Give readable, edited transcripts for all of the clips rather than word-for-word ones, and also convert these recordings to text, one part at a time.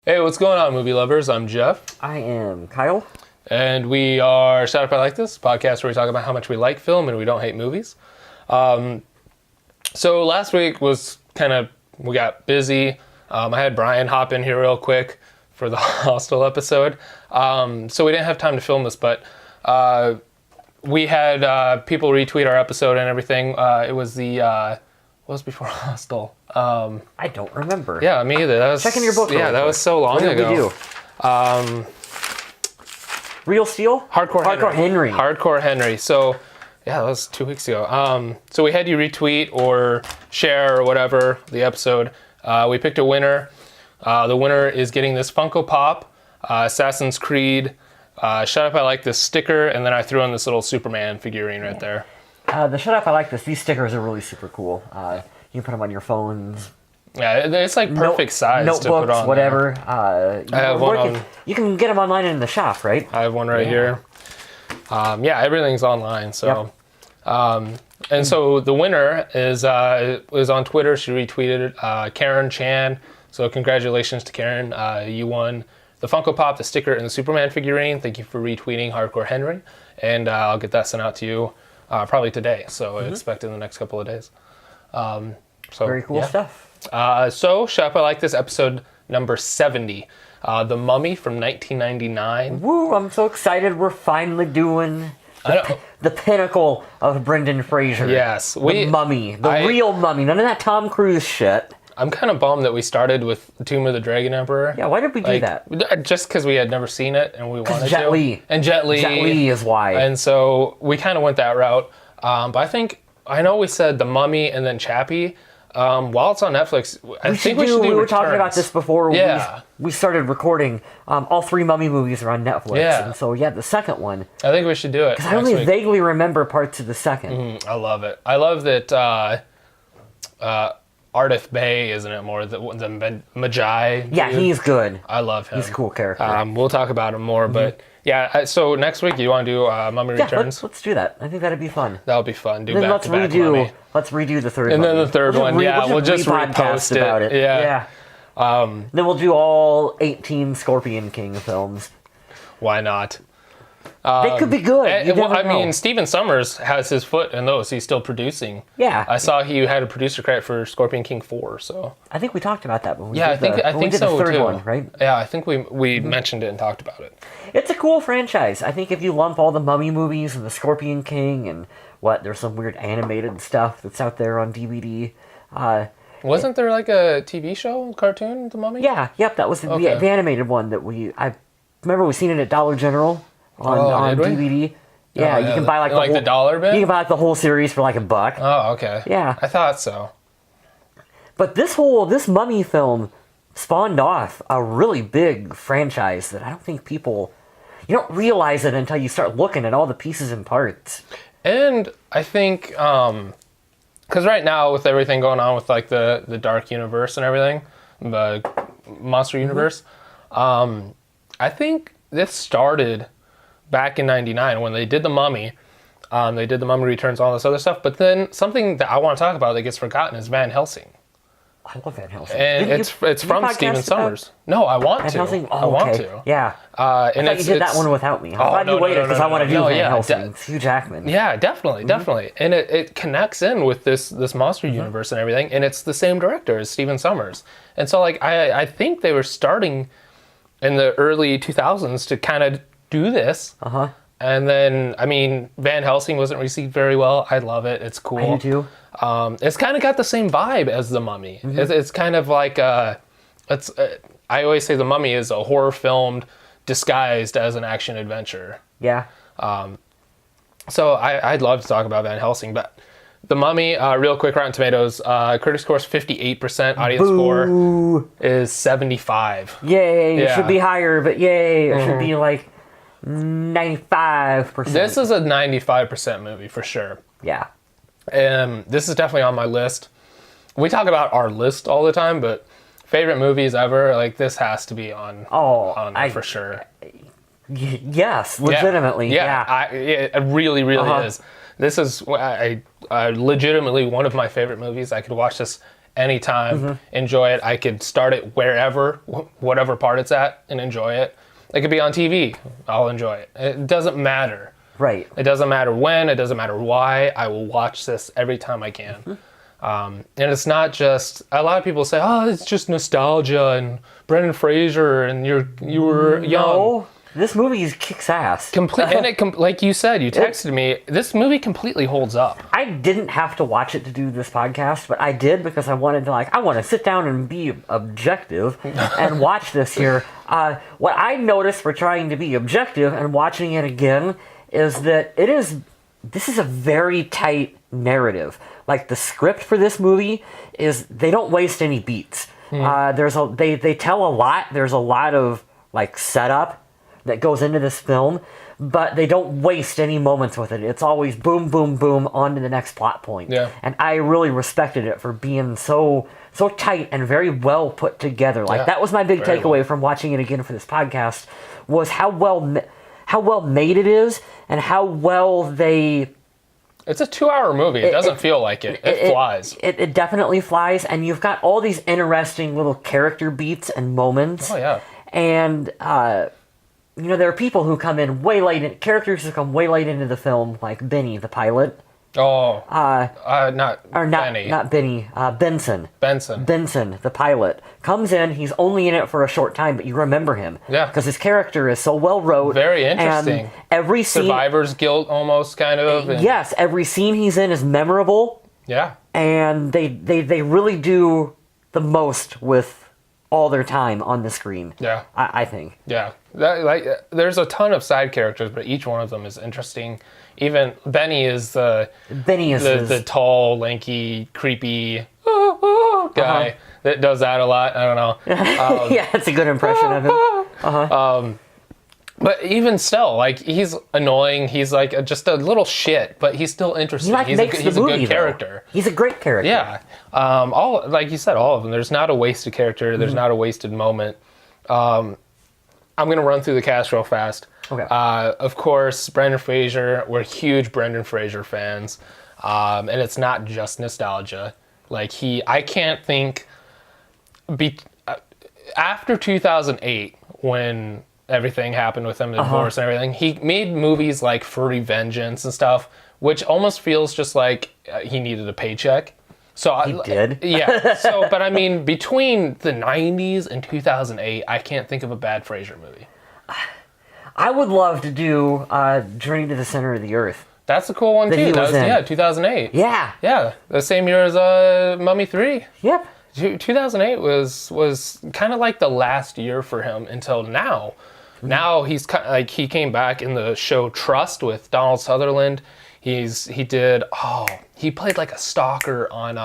Hey, what's going on, movie lovers? I'm Jeff, I am Kyle. and we are Shut Up I Like This, podcast where we talk about how much we like film and we don't hate movies. So last week was we got busy. I had Brian hop in here real quick for the Hostel episode. So we didn't have time to film this, but we had people retweet our episode and everything. It was what was before Hostel? I don't remember. Yeah, me either. That was Checking your book. Yeah, that was so long What did ago. we do? Real Steel? Hardcore Henry. Hardcore Henry. So, yeah, that was 2 weeks ago. So we had you retweet or share or whatever the episode. We picked a winner. The winner is getting this Funko Pop, Assassin's Creed, Shut Up I Like This sticker, and then I threw in this little Superman figurine right there. The Shut Up I Like This. These stickers are really super cool. You can put them on your phones. Yeah, it's like perfect size notebooks, to put on whatever. I have one on. You can get them online in the shop, right? I have one right here. Yeah, everything's online. So, and so the winner is on Twitter. She retweeted Karen Chan. So congratulations to Karen. You won the Funko Pop, the sticker, and the Superman figurine. Thank you for retweeting Hardcore Henry, and I'll get that sent out to you probably today. So expect in the next couple of days. So Very cool stuff. So Shut Up I Like This, episode number 70, The Mummy from 1999. Woo! I'm so excited. We're finally doing the pinnacle of Brendan Fraser. Yes, the Mummy, real Mummy. None of that Tom Cruise shit. I'm kind of bummed that we started with Tomb of the Dragon Emperor. Yeah, why did we do that? Just because we had never seen it and we wanted Jet to. Li. And Jet Li. Jet Li is why. And so we kind of went that route. But I know we said The Mummy and then Chappie. While it's on Netflix, I think we should do We were Returns. talking about this before Yeah. we started recording. All three Mummy movies are on Netflix. Yeah. And so, the second one. I think we should do it. I only vaguely remember parts of the second. I love it. I love that Ardith Bay, isn't it, more? The Magi. Yeah, dude. he's good. I love him. He's a cool character. We'll talk about him more, but yeah. So next week, you want to do Mummy Returns? Let's do that. I think that'd be fun. That'll be fun. Do And then back-to-back Mummy. let's redo the third And Mummy. then the third one, we'll just repost it. about it. Yeah. Then we'll do all 18 Scorpion King films. Why not? They could be good. You never know. mean, Stephen Sommers has his foot in those. He's still producing. Yeah. I saw he had a producer credit for Scorpion King 4, so. I think we talked about that when we Yeah, did I think the so third too. one, right? Yeah, I think we mentioned it and talked about it. It's a cool franchise. I think if you lump all the Mummy movies and the Scorpion King and there's some weird animated stuff that's out there on DVD. Wasn't there like a TV show, cartoon, The Mummy? That was the animated one that I remember we seen it at Dollar General on did we? DVD. Yeah, you can buy like the dollar bin? You can buy like the whole series for like $1. Oh, okay. Yeah. I thought so. But this Mummy film spawned off a really big franchise that I don't think you don't realize it until you start looking at all the pieces and parts. And I think, because right now with everything going on with like the Dark Universe and everything, the Monster Universe, I think this started back in 99 when they did The Mummy. They did The Mummy Returns, all this other stuff. But then something that I want to talk about that gets forgotten is Van Helsing. I love Van Helsing. And it's from Stephen Sommers. No, I want Van to. Helsing? I want to. Yeah. And I thought you did that one without me. I'm glad you waited because I want to do Van Helsing. It's Hugh Jackman. Yeah, definitely. And it connects in with this Monster Universe and everything. And it's the same director as Stephen Sommers. And so like I think they were starting in the early 2000s to kind of do this. And then, I mean, Van Helsing wasn't received very well. I love it. It's cool. I do too. It's kind of got the same vibe as The Mummy. It's kind of like, I always say The Mummy is a horror film disguised as an action adventure. Yeah. So I'd love to talk about Van Helsing, but The Mummy, real quick, Rotten Tomatoes, critic score's 58%, audience score is 75. Yay, it should be higher, but yay, it should be like 95%. This is a 95% movie for sure. Yeah. This is definitely on my list. We talk about our list all the time, but favorite movies ever, like this has to be on there for sure. Yes, legitimately. Yeah. It really is. This is legitimately one of my favorite movies. I could watch this anytime, enjoy it. I could start it wherever, whatever part it's at, and enjoy it. It could be on TV. I'll enjoy it. It doesn't matter. Right. It doesn't matter when. It doesn't matter why. I will watch this every time I can. And it's not just, a lot of people say, oh, it's just nostalgia and Brendan Fraser and you were young. No, this movie kicks ass. Like you said, you texted me, this movie completely holds up. I didn't have to watch it to do this podcast, but I did because I wanted to, I want to sit down and be objective and watch this here. What I noticed for trying to be objective and watching it again is that this is a very tight narrative. Like, the script for this movie is, they don't waste any beats. They tell a lot. There's a lot of, setup that goes into this film, but they don't waste any moments with it. It's always boom, boom, boom, on to the next plot point. Yeah. And I really respected it for being so tight and very well put together. That was my big Very takeaway well. from watching it again for this podcast, was how well made it is, and how well they... It's a 2-hour movie. It doesn't feel like it. It flies. It definitely flies, and you've got all these interesting little character beats and moments. Oh, yeah. And, there are people who come in way late, characters who come way late into the film, like Benny, the pilot. Oh. Not Benny. Not Benny. Benson. Benson. Benson, the pilot, comes in. He's only in it for a short time, but you remember him. Yeah. Because his character is so well wrote. Very interesting. And every scene... Survivor's guilt, almost, kind of. And, yes, every scene he's in is memorable. Yeah. And they really do the most with all their time on the screen. Yeah. I think. Yeah. There's a ton of side characters, but each one of them is interesting. Even Benny is the tall, lanky, creepy guy that does that a lot. I don't know. Yeah, that's a good impression of him. But even still, he's annoying. He's just a little shit, but he's still interesting. He's a good character. He's a great character. Yeah. All, like you said, all of them. There's not a wasted character. There's not a wasted moment. I'm going to run through the cast real fast. Okay. Of course, Brendan Fraser. We're huge Brendan Fraser fans. And it's not just nostalgia. I can't think... after 2008, when everything happened with him, the divorce and everything, he made movies like Furry Vengeance and stuff, which almost feels just like he needed a paycheck. So He did? Yeah. So, but I mean, between the 90s and 2008, I can't think of a bad Fraser movie. I would love to do Journey to the Center of the Earth. That's a cool one, too. That was in. 2008. Yeah. Yeah, the same year as Mummy 3. Yep. 2008 was kind of like the last year for him until now. Now he's he came back in the show Trust with Donald Sutherland. He played like a stalker on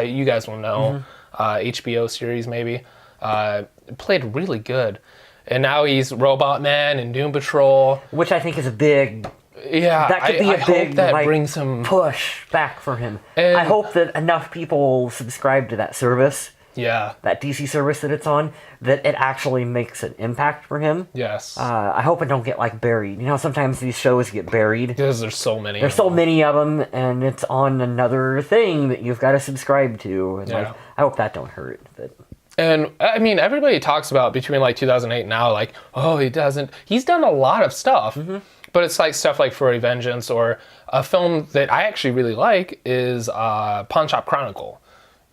you guys will know HBO series maybe. Played really good, and now he's Robot Man and Doom Patrol, which I think is a big... Yeah, that could be a big hope that brings him push back for him. And I hope that enough people subscribe to that service, yeah, that DC service that it's on, that it actually makes an impact for him. Yes. I hope it don't get buried. Sometimes these shows get buried because there's so many. There's so many of them, and it's on another thing that you've got to subscribe to. And Yeah. I hope that don't hurt. But And I mean, everybody talks about between 2008 and now, oh, he's done a lot of stuff. But it's stuff like Furry Vengeance, or a film that I actually really like is Pawn Shop Chronicle.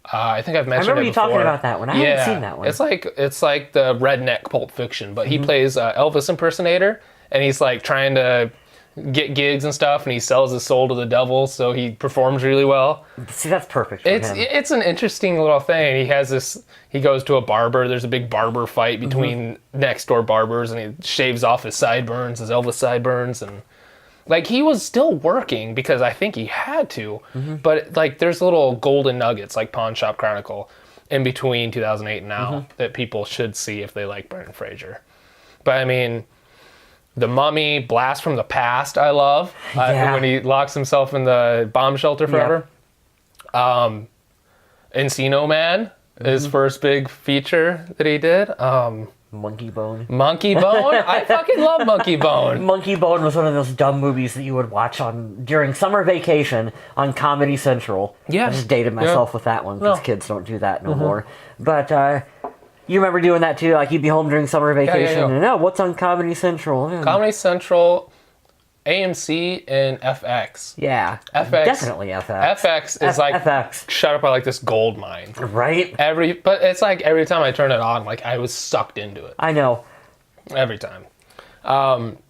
I think I've mentioned it before. I remember you talking about that one. I haven't seen that one. It's like the redneck Pulp Fiction, but he plays Elvis impersonator, and he's trying to get gigs and stuff, and he sells his soul to the devil, so he performs really well. See, that's perfect for him. It's an interesting little thing. He goes to a barber. There's a big barber fight between next door barbers, and he shaves off his sideburns, his Elvis sideburns, and he was still working because I think he had to. But there's little golden nuggets like Pawn Shop Chronicle in between 2008 and now that people should see if they like Brendan Fraser. But I mean, The Mummy, Blast from the Past, I love. When he locks himself in the bomb shelter forever. Encino Man, his first big feature that he did. Monkey Bone. Monkey Bone? I fucking love Monkey Bone. Monkey Bone was one of those dumb movies that you would watch on during summer vacation on Comedy Central. Yeah. I just dated myself with that one because No. kids don't do that no more. But you remember doing that too? Like you'd be home during summer vacation and what's on Comedy Central? Comedy Central, AMC, and FX. Yeah. FX. Definitely FX. FX is like FX. shut up by like this gold mine. Right? But it's like every time I turn it on, like I was sucked into it. I know. Every time.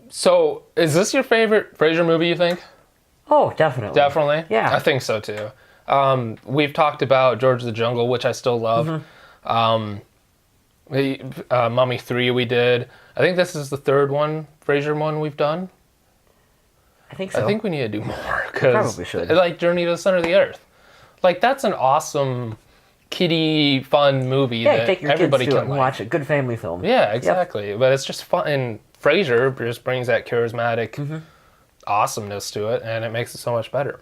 So is this your favorite Frasier movie, you think? Oh, definitely. Definitely? Yeah. I think so too. We've talked about George of the Jungle, which I still love. Mummy 3 we did. I think this is the third Frasier one we've done. I think so. I think we need to do more because Probably should. like Journey to the Center of the Earth. Like that's an awesome kiddie fun movie yeah, that take your everybody kids to can it and like. watch it. Good family film. Yeah, exactly. But it's just fun, and Frasier just brings that charismatic awesomeness to it, and it makes it so much better.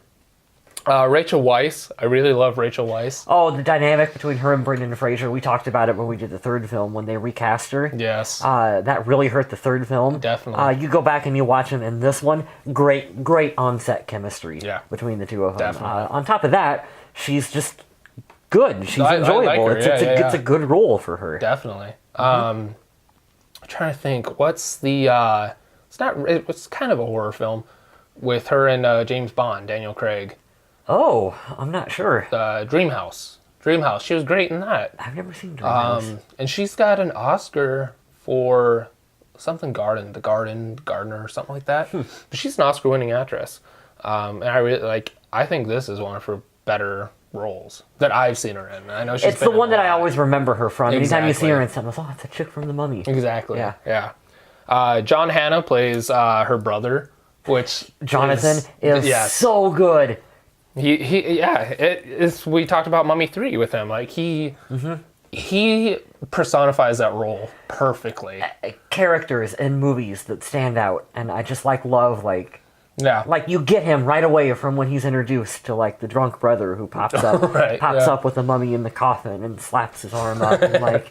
Rachel Weisz, I really love Rachel Weisz. Oh, the dynamic between her and Brendan Fraser. We talked about it when we did the third film when they recast her. Yes, That really hurt the third film. Definitely. You go back and you watch them in this one. Great on-set chemistry between the two of them. Definitely. On top of that, she's just good. She's I enjoyable. like her. It's a good role for her. definitely. I'm trying to think. What's the? It's kind of a horror film with her and James Bond, Daniel Craig. Oh, I'm not sure. Dreamhouse. She was great in that. I've never seen Dreamhouse. And she's got an Oscar for something Gardener, or something like that. But she's an Oscar-winning actress. And I think this is one of her better roles that I've seen her in. I know she's It's the been in one a that I lot. always remember her from. Anytime you see her Exactly. in something, oh, it's a chick from The Mummy. Exactly. Yeah. John Hannah plays her brother, which Jonathan is yes. so good. We talked about Mummy 3 with him. Like he personifies that role perfectly. Characters in movies that stand out, and I just love Yeah. you get him right away from when he's introduced to the drunk brother who pops up Right, pops yeah. up with the mummy in the coffin and slaps his arm up and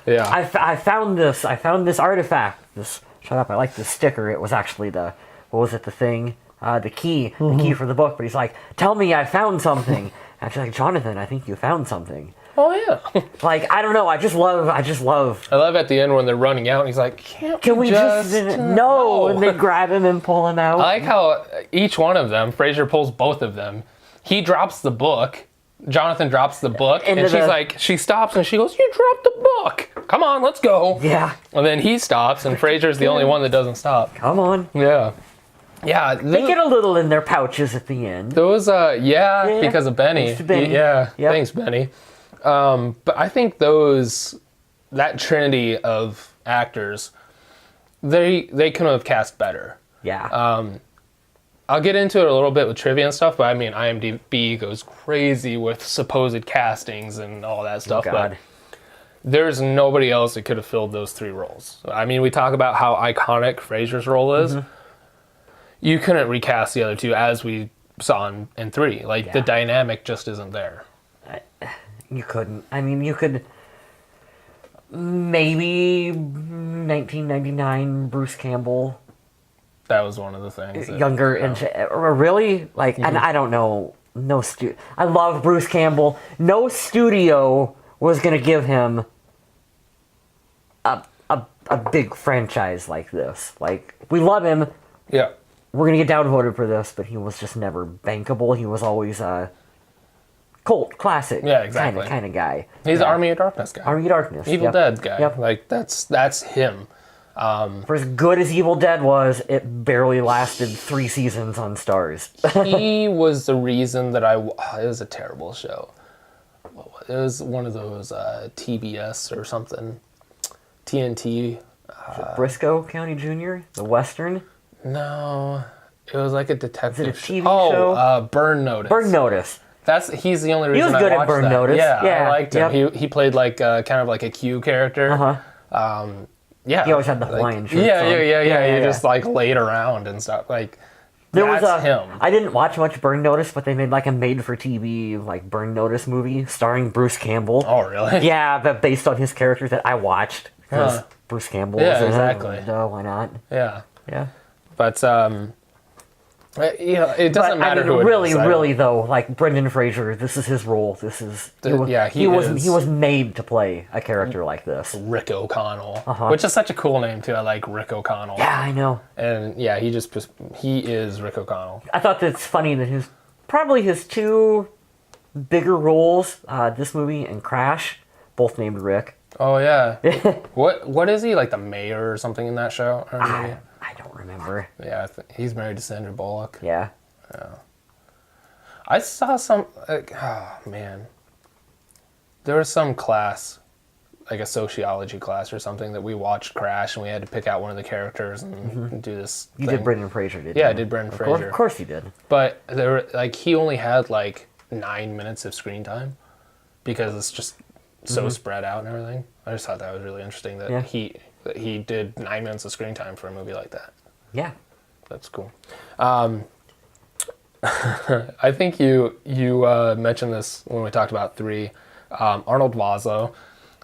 Yeah. I found this artifact. Shut up, I like this sticker. It was actually the thing, the key for the book, but he's like, tell me I found something. And she's like, Jonathan, I think you found something. Oh yeah. I don't know, I just love I love at the end when they're running out and he's like, can we just no, and they grab him and pull him out. I like how each one of them, Frasier pulls both of them. He drops the book. Jonathan drops the book, Into and she's the- like, she stops and she goes, "You dropped the book. Come on, let's go." Yeah, And then he stops, and Frasier's the only one that doesn't stop. come on. Yeah. Yeah. They get a little in their pouches at the end. Those, because of Benny. Thanks to Benny. Yeah. Yep. Thanks, Benny. But I think that trinity of actors, they couldn't have cast better. Yeah. I'll get into it a little bit with trivia and stuff, but I mean, IMDb goes crazy with supposed castings and all that stuff. God. But there's nobody else that could have filled those three roles. I mean, we talk about how iconic Frasier's role is. You couldn't recast the other two, as we saw in 3. Like, the dynamic just isn't there. You couldn't. I mean, you could. Maybe 1999 Bruce Campbell, That was one of the things. that- younger and really and I don't know. I love Bruce Campbell. No studio was gonna give him a big franchise like this. Like, we love him. Yeah. We're gonna get downvoted for this, but he was just never bankable. He was always a cult classic. Yeah, exactly. Kind of guy. He's the Army of Darkness guy. Army of Darkness. Evil yep. Dead guy. Yep. Like, that's him. For as good as Evil Dead was, it barely lasted 3 seasons on Stars. He was the reason that it was a terrible show. It was one of those TBS or something. TNT. Briscoe County Jr., the Western. No. It was like a detective Is it a TV show. show? Burn Notice. Burn Notice. He's the only He reason was good I at watched Burn that. Notice. Yeah, Yeah, I liked him. yep. He played like kind of like a Q character. Yeah. He always had the Hawaiian shirts Yeah, on. yeah. He yeah. just like laid around and stuff. Like, There was that's him. I didn't watch much Burn Notice, but they made like a made-for-TV Burn Notice movie starring Bruce Campbell. Oh, really? Yeah, but based on his character that I watched Because Huh. Bruce Campbell Yeah, is in exactly. it. Why not? Yeah. Yeah. But it doesn't matter who it really, is. really though, like Brendan Fraser, this is his role. This is he is. he was made to play a character like this. Rick O'Connell, Uh-huh. which is such a cool name too. I like Rick O'Connell. Yeah, I know. And yeah, he is Rick O'Connell. I thought that's funny that probably his two bigger roles, this movie and Crash, both named Rick. Oh yeah. What is he, like the mayor or something in that show? Or maybe? I don't remember. Yeah, he's married to Sandra Bullock. Yeah. I saw some. Oh man, there was some class, like a sociology class or something, that we watched Crash, and we had to pick out one of the characters and do this. You thing. did Brendan Fraser, didn't you? Yeah, I did Brendan Fraser. Of course you did. But there were, like, he only had like 9 minutes of screen time because it's just so spread out and everything. I just thought that was really interesting that Yeah. he did 9 minutes of screen time for a movie like that. Yeah. That's cool. I think you mentioned this when we talked about 3. Arnold Vosloo,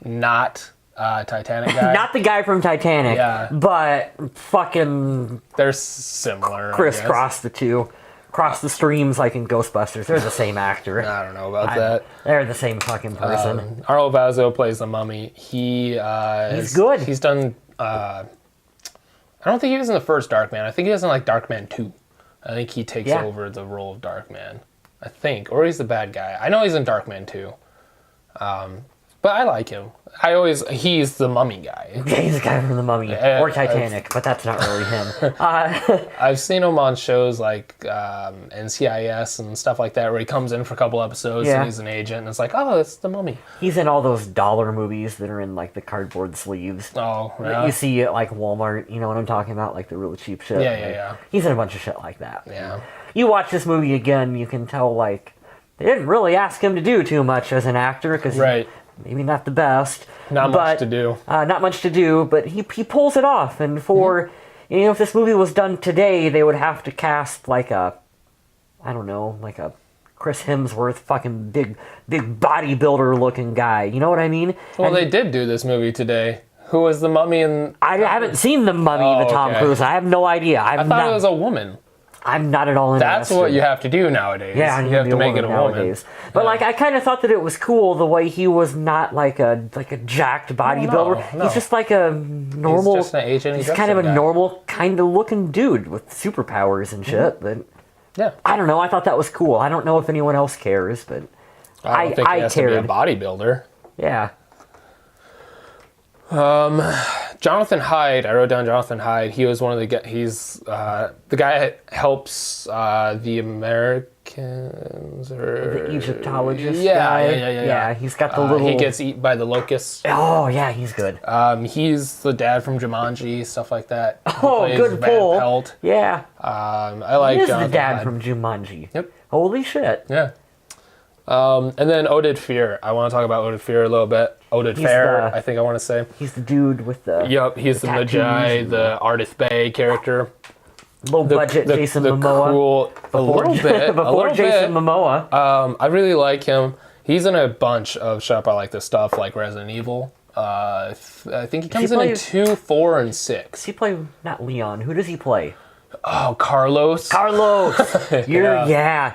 not Titanic guy. Not the guy from Titanic, Yeah. but fucking They're similar. I crisscross the two. Cross the streams like in Ghostbusters. They're the same actor. guess. I don't know about that. They're the same fucking person. Arnold Vosloo plays the mummy. He's good. He's done. I don't think he was in the first Darkman. I think he was in like Darkman 2. I think he takes Yeah. over the role of Darkman. I think, or he's the bad guy. I know he's in Darkman 2. But I like him. He's the mummy guy. Yeah, he's the guy from The Mummy. Or Titanic, but that's not really him. I've seen him on shows like NCIS and stuff like that, where he comes in for a couple episodes Yeah. and he's an agent, and it's like, oh, it's the mummy. He's in all those dollar movies that are in like the cardboard sleeves. Oh, That yeah. you see at like Walmart, you know what I'm talking about? Like the really cheap shit. Yeah, yeah, Like, yeah. He's in a bunch of shit like that. Yeah. You watch this movie again, you can tell like they didn't really ask him to do too much as an actor because Right. maybe not the best. Not but, much to do. Not much to do, but he pulls it off. And for if this movie was done today, they would have to cast like a Chris Hemsworth, fucking big bodybuilder looking guy. You know what I mean? Well, And they did do this movie today. Who was the mummy in... I haven't seen The Mummy, Oh, the Tom okay. Cruise. I have no idea. I thought it was a woman. I'm not at all interested. That's what you have to do nowadays. Yeah, you have to make it a woman. nowadays. But like, I kind of thought that it was cool the way he was not like a jacked bodybuilder. no. He's just like a normal. He's just an agent. He's kind of a normal kind of looking dude with superpowers and shit. But Yeah. I don't know. I thought that was cool. I don't know if anyone else cares, but I don't think he has to be a cared. bodybuilder. Yeah. Jonathan Hyde. I wrote down Jonathan Hyde. He was one of the. He's the guy that helps the Americans or The Egyptologist Yeah, guy. yeah. He's got the little. He gets eaten by the locusts. Oh yeah, he's good. He's the dad from Jumanji, stuff like that. He Oh, plays good Van pull. Pelt. Yeah. I like He is Jonathan the dad Hyde. from Jumanji. Yep. Holy shit. Yeah. And then Oded Fehr. I want to talk about Oded Fehr a little bit. Oded He's Fehr, the- I think I want to say. He's the dude with the Yep, he's the tattoos Magi, and the Ardith Bay character. low budget Jason Momoa. Cool, a little bit. Before a little Jason bit. Momoa. I really like him. He's in a bunch of Shut Up, I Like This stuff, like Resident Evil. I think he comes in plays- 2, 4, and 6. Does he play not Leon? Who does he play? Oh, Carlos. Carlos. Yeah.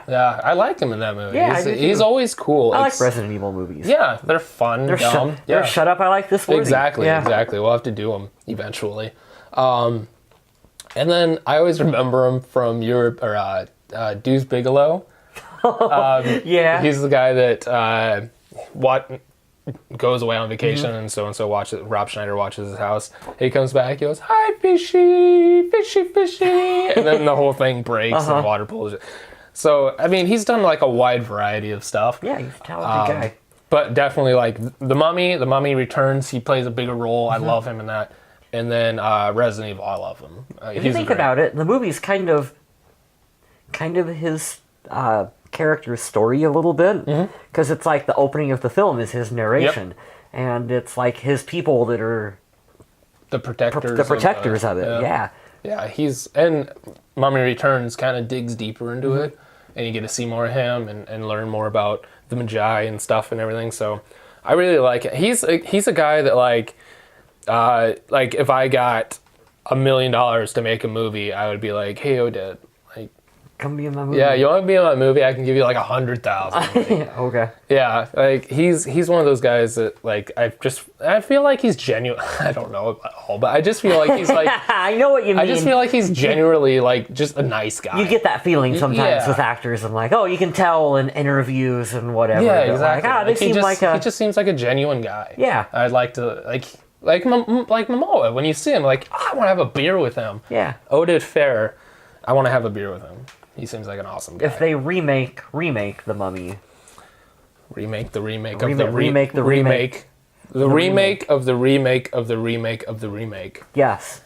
Yeah, I like him in that movie. Yeah, I do he's too. always cool. I like It's- Resident Evil movies. Yeah, they're fun, They're dumb. they're shut up. I like this worthy. Exactly, Yeah. exactly. We'll have to do them eventually. And then I always remember him from Deuce Bigelow. Yeah. He's the guy that goes away on vacation, and so watches. Rob Schneider watches his house. He comes back. He goes, "Hi, fishy, fishy, fishy," and then the whole thing breaks and water pulls it. So I mean, he's done like a wide variety of stuff. Yeah, he's a talented guy. But definitely like the Mummy Returns. He plays a bigger role. I love him in that. And then Resident Evil. I love him. If you think about it, the movie's kind of his character's story a little bit, because it's like the opening of the film is his narration, and it's like his people that are the protectors. of it. Yeah. Yeah, and Mummy Returns kind of digs deeper into it, and you get to see more of him and learn more about the Magi and stuff and everything. So I really like it. He's a guy that like Like if I got $1 million to make a movie, I would be like, hey, Odette, like, Come be in my movie. yeah, you want to be in my movie? I can give you like 100,000. Okay. Yeah, like he's one of those guys that like I feel like he's genuine. I don't know at all, but I just feel like he's like I know what you mean. I just feel like he's genuinely like just a nice guy. You get that feeling sometimes Yeah. with actors. I'm like, oh, you can tell in interviews and whatever. Yeah, that, exactly. Like, they seem like a. he just seems like a genuine guy. Yeah. I'd like to like Momoa. When you see him, like I want to have a beer with him. Yeah. Oded Fair, I want to have a beer with him. He seems like an awesome guy. If they remake The Mummy. remake the remake Remake- of the remake the remake. the remake of the remake of the remake of the remake. Yes.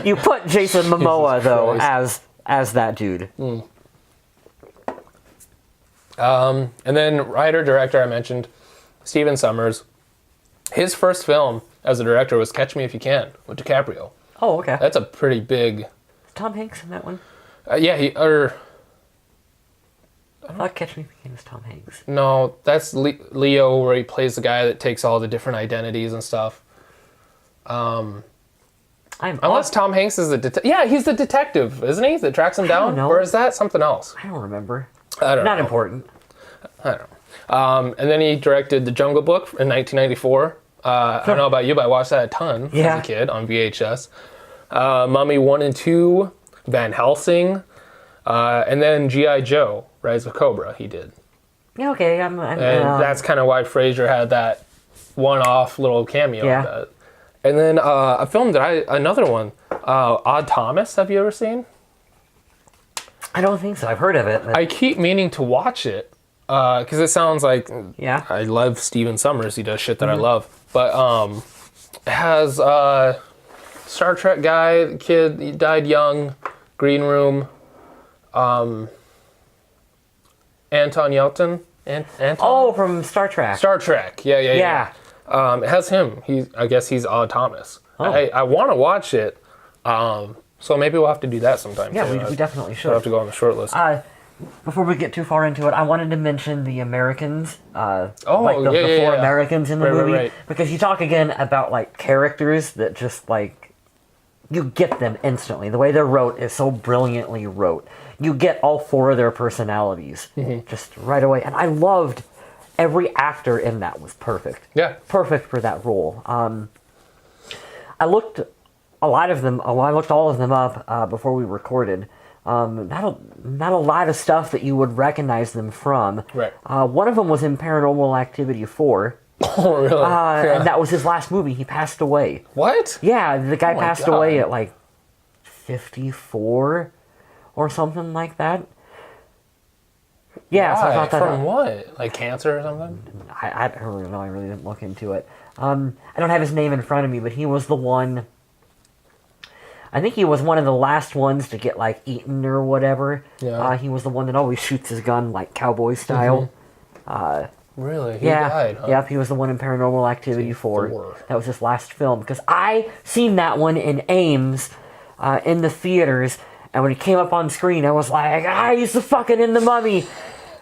You put Jason Momoa Jesus though Christ. as that dude. And then writer director I mentioned, Steven Sommers. His first film as a director was Catch Me If You Can with DiCaprio. Oh, okay. That's a pretty big. Tom Hanks in that one. Yeah, I thought Catch Me If You Can was Tom Hanks. no, that's Leo, where he plays the guy that takes all the different identities and stuff. Unless Tom Hanks is the yeah, he's the detective, isn't he? That tracks him down, know. or is that something else? I don't remember. I don't Not know. important. I don't know. And then he directed The Jungle Book in 1994. I don't know about you, but I watched that a ton Yeah. as a kid on VHS. Mummy 1 and 2, Van Helsing, and then G.I. Joe, Rise of Cobra, he did. Yeah, okay. And that's kind of why Fraser had that one-off little cameo. Yeah. Of that. And then a film that another one, Odd Thomas, have you ever seen? I don't think so. I've heard of it. But I keep meaning to watch it because it sounds like yeah. I love Steven Sommers. He does shit that I love. But it has Star Trek guy, the kid, he died young, Green Room, Anton Yelchin. Anton? Oh, from Star Trek. Star Trek. Yeah. Yeah. It has him. I guess he's Odd Thomas. Oh. I want to watch it. So maybe we'll have to do that sometime. Yeah, too. we definitely I'll have should. to go on the short list. Before we get too far into it, I wanted to mention the Americans, like the yeah, four yeah. Americans in the Right, movie, right. because you talk again about like characters that just like you get them instantly. The way they're wrote is so brilliantly wrote. You get all four of their personalities just right away, and I loved every actor in that was perfect. Yeah. Perfect for that role. I looked I looked all of them up before we recorded. Not a lot of stuff that you would recognize them from. Right. One of them was in Paranormal Activity 4, Oh, really? Yeah. and that was his last movie. He passed away. What? Yeah, the guy my passed God. away at like 54 or something like that. Yeah, so I Why? thought that. From what? Like cancer or something? I don't really know. I really didn't look into it. I don't have his name in front of me, but he was the one. I think he was one of the last ones to get like eaten or whatever. Yeah. He was the one that always shoots his gun like cowboy style. Really? He Yeah. died, huh? Yep. He was the one in Paranormal Activity 4. 4. That was his last film because I seen that one in Ames, in the theaters, and when he came up on screen, I was like, he's the fucking in the Mummy.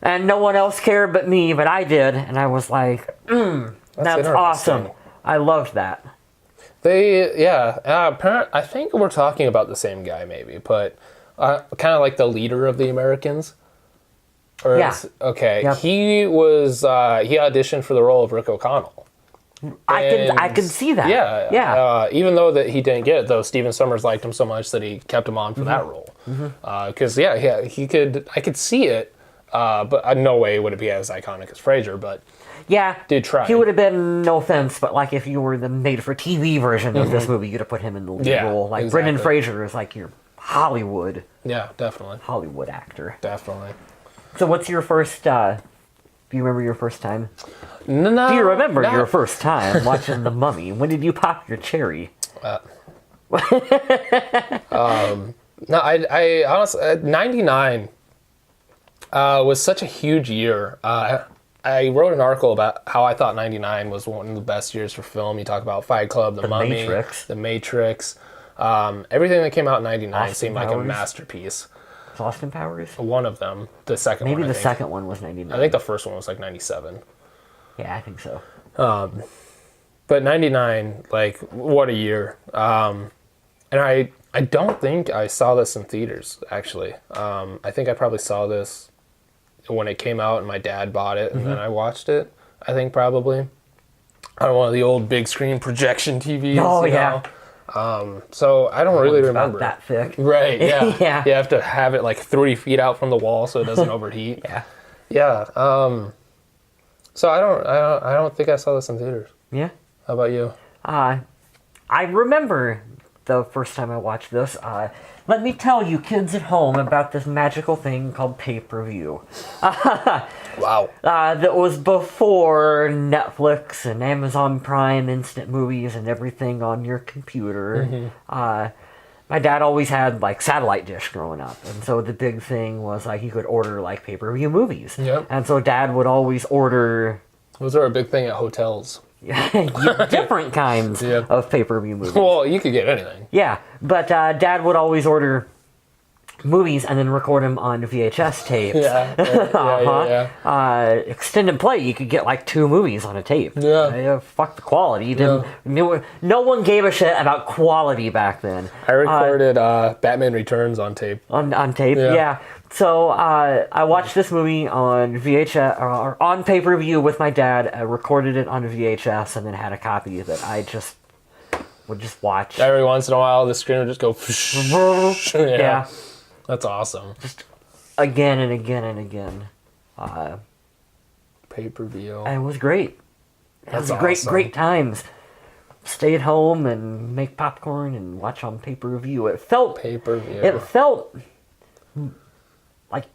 And no one else cared but me, but I did, and I was like, that's interesting. awesome. I loved that. I think we're talking about the same guy, maybe, but kind of like the leader of the Americans. Or Yeah. Okay. Yep. He was. He auditioned for the role of Rick O'Connell. I could see that. Yeah. Yeah. Even though that he didn't get it, though, Steven Sommers liked him so much that he kept him on for that role. Because he could. I could see it, but no way would it be as iconic as Fraser. But Yeah. Did try. He would have been, no offense, but like if you were the made-for-TV version of this movie, you'd have put him in the lead Yeah, role. Like exactly. Brendan Fraser is like your Hollywood definitely. actor. Definitely. So what's your first, do you remember your first time? No. Do you remember your first time watching The Mummy? When did you pop your cherry? No, I honestly, 99 was such a huge year. I wrote an article about how I thought 99 was one of the best years for film. You talk about Fight Club, The Mummy, Matrix. The Matrix. Everything that came out in 99 Austin seemed like a Powers. masterpiece. Was Austin Powers? One of them. The second Maybe one, the I think. second one was 99. I think the first one was like 97. Yeah, I think so. But 99, like, what a year. And I don't think I saw this in theaters, actually. I think I probably saw this when it came out and my dad bought it and then I watched it, I think probably. On one of the old big screen projection TVs. Oh, you yeah. know? So I don't really It's remember. about that thick. Right, yeah. Yeah. You have to have it like 3 feet out from the wall so it doesn't overheat. Yeah. Yeah. So I don't think I saw this in theaters. Yeah. How about you? I remember the first time I watched this. Let me tell you, kids at home, about this magical thing called pay-per-view. Wow. That was before Netflix and Amazon Prime instant movies and everything on your computer. My dad always had like satellite dish growing up, and so the big thing was like you could order like pay-per-view movies. Yep. And so Dad would always order Those are a big thing at hotels. different kinds Yep. of pay-per-view movies. Well, you could get anything. Yeah, but Dad would always order movies and then record them on VHS tapes. Yeah. Extended play, you could get like 2 movies on a tape. Yeah. Fuck the quality. No one gave a shit about quality back then. I recorded Batman Returns on tape. On tape, Yeah. yeah. So I watched this movie on VHS or on pay-per-view with my dad. I recorded it on VHS and then had a copy that I would just watch. Every once in a while, the screen would just go. Yeah. That's awesome. Again and again and again. Pay-per-view. And it was great. It That's was great, awesome. great times. Stay at home and make popcorn and watch on pay-per-view. It felt like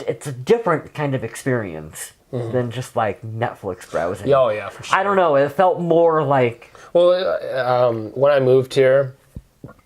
it's a different kind of experience than just like Netflix browsing. Oh, yeah, for sure. I don't know. It felt more like Well, when I moved here,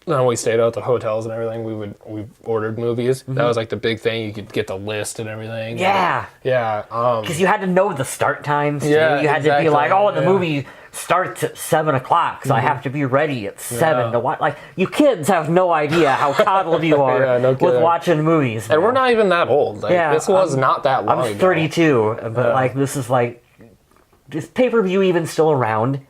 when we stayed out at the hotels and everything, we ordered movies. That was like the big thing. You could get the list and everything. yeah, Yeah. because you had to know the start times. Too. Yeah, you had to exactly, be like, oh, the yeah. movie starts at 7:00, so I have to be ready at 7 to watch. Like, you kids have no idea how coddled you are Yeah, no with kidding. watching movies. And now. we're not even that old. Like, Yeah, this was not that long I'm ago. 32, but Yeah. like this is like, is pay-per-view even still around?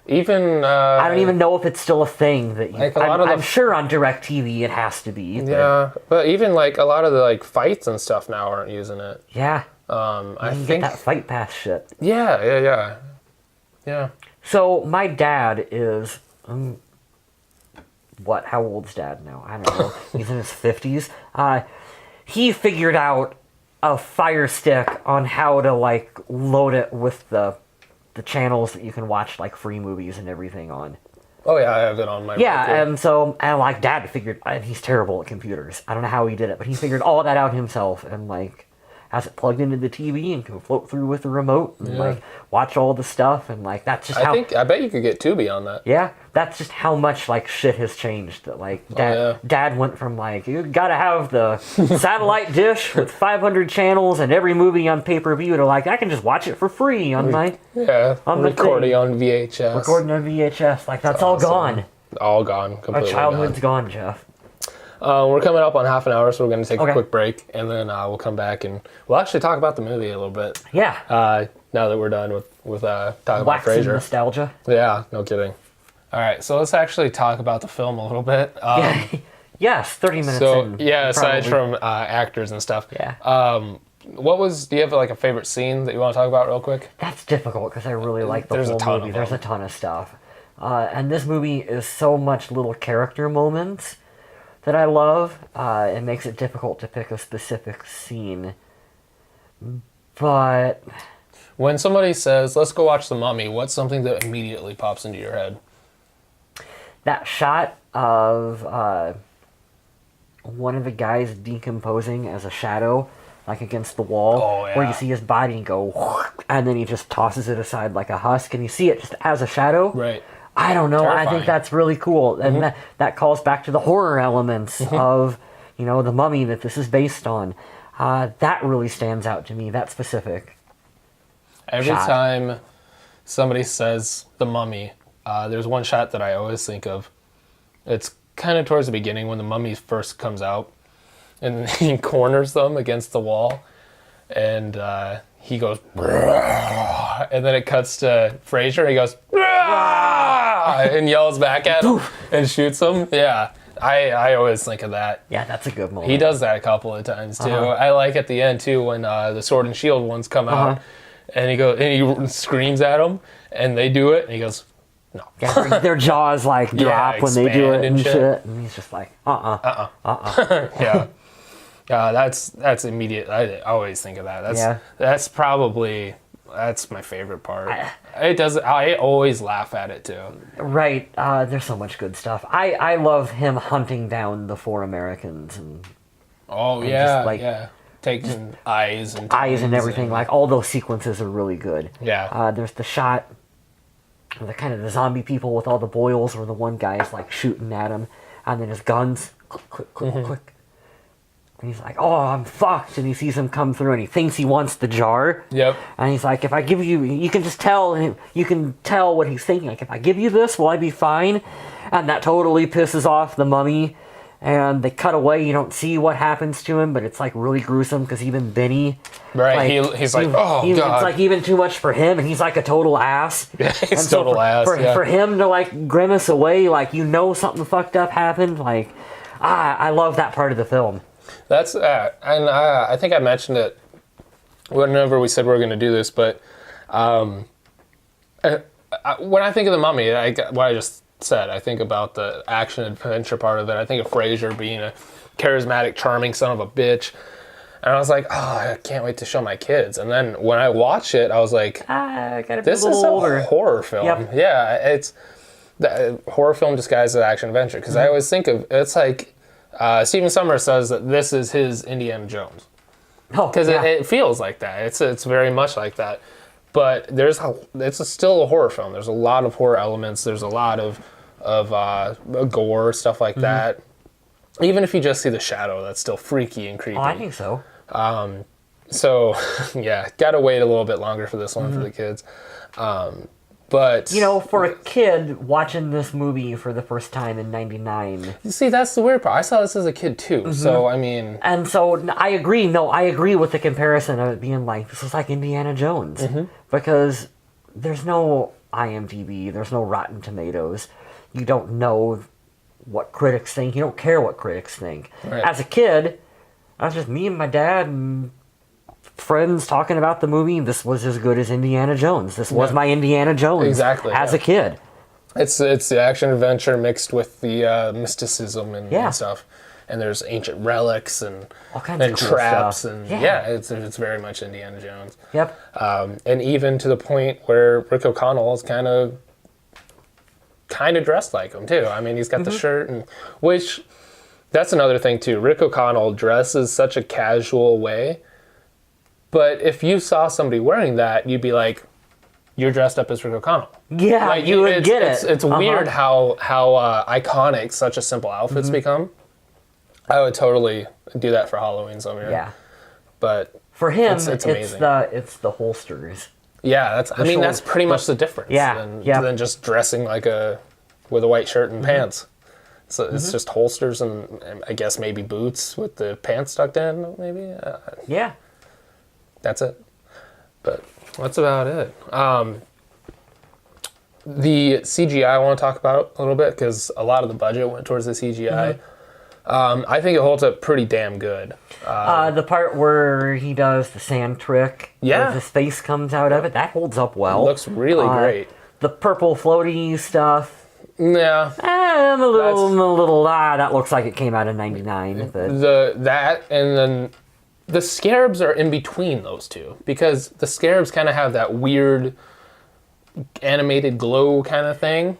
Even I don't even know if it's still a thing that you. Like, a lot of I'm the- sure on DirecTV it has to be. But Yeah, but even like a lot of the like fights and stuff now aren't using it. yeah, I you can think. get that Fight Pass shit. Yeah. So my dad is, what? How old's Dad now? I don't know. He's in his 50s. He figured out a Fire Stick on how to like load it with the channels that you can watch like free movies and everything on. Oh yeah, I have it on my. Yeah, record. and so and like Dad figured, and he's terrible at computers. I don't know how he did it, but he figured all that out himself and like has it plugged into the TV and can float through with the remote and like watch all the stuff and like that's just how. I bet you could get Tubi on that. Yeah, that's just how much like shit has changed. That like yeah. Dad went from like you gotta have the satellite dish with 500 channels and every movie on pay-per-view to like I can just watch it for free on my Yeah, On the recording thing. on VHS. recording on VHS. Like that's all awesome. gone. All gone. Our Completely childhood's gone, Jeff. We're coming up on half an hour, so we're going to take Okay. a quick break, and then we'll come back and we'll actually talk about the movie a little bit. Yeah, Now that we're done with talking about waxing Frasier. nostalgia. Yeah, no kidding. All right, so let's actually talk about the film a little bit. Yes, 30 minutes So in. yeah, aside probably. from actors and stuff. Yeah. Do you have like a favorite scene that you want to talk about real quick? That's difficult because I really like the There's a whole ton movie. of There's them. a ton of stuff. And this movie is so much little character moments that I love. It makes it difficult to pick a specific scene. But When somebody says, "Let's go watch The Mummy," what's something that immediately pops into your head? that shot of one of the guys decomposing as a shadow, like against the wall, Oh, where yeah. you see his body go, and then he just tosses it aside like a husk, and you see it just as a shadow. Right. I don't know. I think Terrifying. that's really cool, and that calls back to the horror elements of, the Mummy that this is based on. That really stands out to me. That specific. Every Shot. time somebody says The Mummy, there's one shot that I always think of. It's kind of towards the beginning when the mummy first comes out, and he corners them against the wall, and he goes, "Brrr," and then it cuts to Frasier. He goes, "Brrr," "Ah!" and yells back at him and shoots him. Yeah, I always think of that. Yeah, that's a good moment. He does that a couple of times too. I like at the end too when the Sword and Shield ones come out, and he screams at him, and they do it, and he goes, "No." Yeah, their jaws like drop when they do it and shit. And he's just like, Yeah. That's immediate. I always think of that. That's probably my favorite part. I always laugh at it too. Right. There's so much good stuff. I love him hunting down the 4 Americans and taking eyes and everything. Like all those sequences are really good. Yeah. There's the shot of the zombie people with all the boils where the one guy is like shooting at him, and then his guns click. And he's like, "Oh, I'm fucked." And he sees him come through and he thinks he wants the jar. Yep. And he's like, "If I give you can just tell him, you can tell what he's thinking. Like, if I give you this, will I be fine?" And that totally pisses off the mummy. And they cut away. You don't see what happens to him, but it's like really gruesome because even Benny, right? Like, he's like, "Oh God!" It's like even too much for him, and he's like a total ass. Yeah, he's total ass. For him to like grimace away, like something fucked up happened. Like, I love that part of the film. That's and I think I mentioned it whenever we said we were going to do this, but when I think of the Mummy, what I just said, I think about the action adventure part of it. I think of Fraser being a charismatic, charming son of a bitch, and I was like, oh, I can't wait to show my kids. And then when I watched it, I was like, I gotta be this a little is older. A horror film. Yep. Yeah, it's the horror film disguised as action adventure because I always think of it's like Stephen Sommers says that this is his Indiana Jones because it feels like that. It's very much like that. But it's still a horror film. There's a lot of horror elements. There's a lot of gore, stuff like that. Even if you just see the shadow, that's still freaky and creepy. Oh, I think so. So, yeah, gotta wait a little bit longer for this one for the kids. But for a kid watching this movie for the first time in '99. You see, that's the weird part. I saw this as a kid too. So I mean, and so I agree. No, I agree with the comparison of it being like this was like Indiana Jones because there's no IMDb, there's no Rotten Tomatoes. You don't know what critics think. You don't care what critics think. Right. As a kid, I was just me and my dad and friends talking about the movie. This was as good as Indiana Jones. This was my Indiana Jones as a kid. It's the action adventure mixed with the mysticism and stuff. And there's ancient relics and all kinds of cool traps stuff. and it's very much Indiana Jones. Yep. And even to the point where Rick O'Connell is kind of dressed like him too. I mean, he's got the shirt, and which that's another thing too. Rick O'Connell dresses such a casual way, but if you saw somebody wearing that, you'd be like, "You're dressed up as Rick O'Connell." Yeah, like, you would get it. It's weird how iconic such a simple outfits become. I would totally do that for Halloween some year. Yeah, but for him, it's amazing. It's the holsters. Yeah, that's pretty much the difference. Than just dressing with a white shirt and pants. So it's just holsters and I guess maybe boots with the pants tucked in, maybe. That's it. But that's about it. The CGI I want to talk about a little bit because a lot of the budget went towards the CGI. I think it holds up pretty damn good. The part where he does the sand trick, where his face comes out of it, that holds up well. It looks really great. The purple floaty stuff. Yeah. I'm a little that looks like it came out in '99. That and then the scarabs are in between those two because the scarabs kind of have that weird animated glow kind of thing.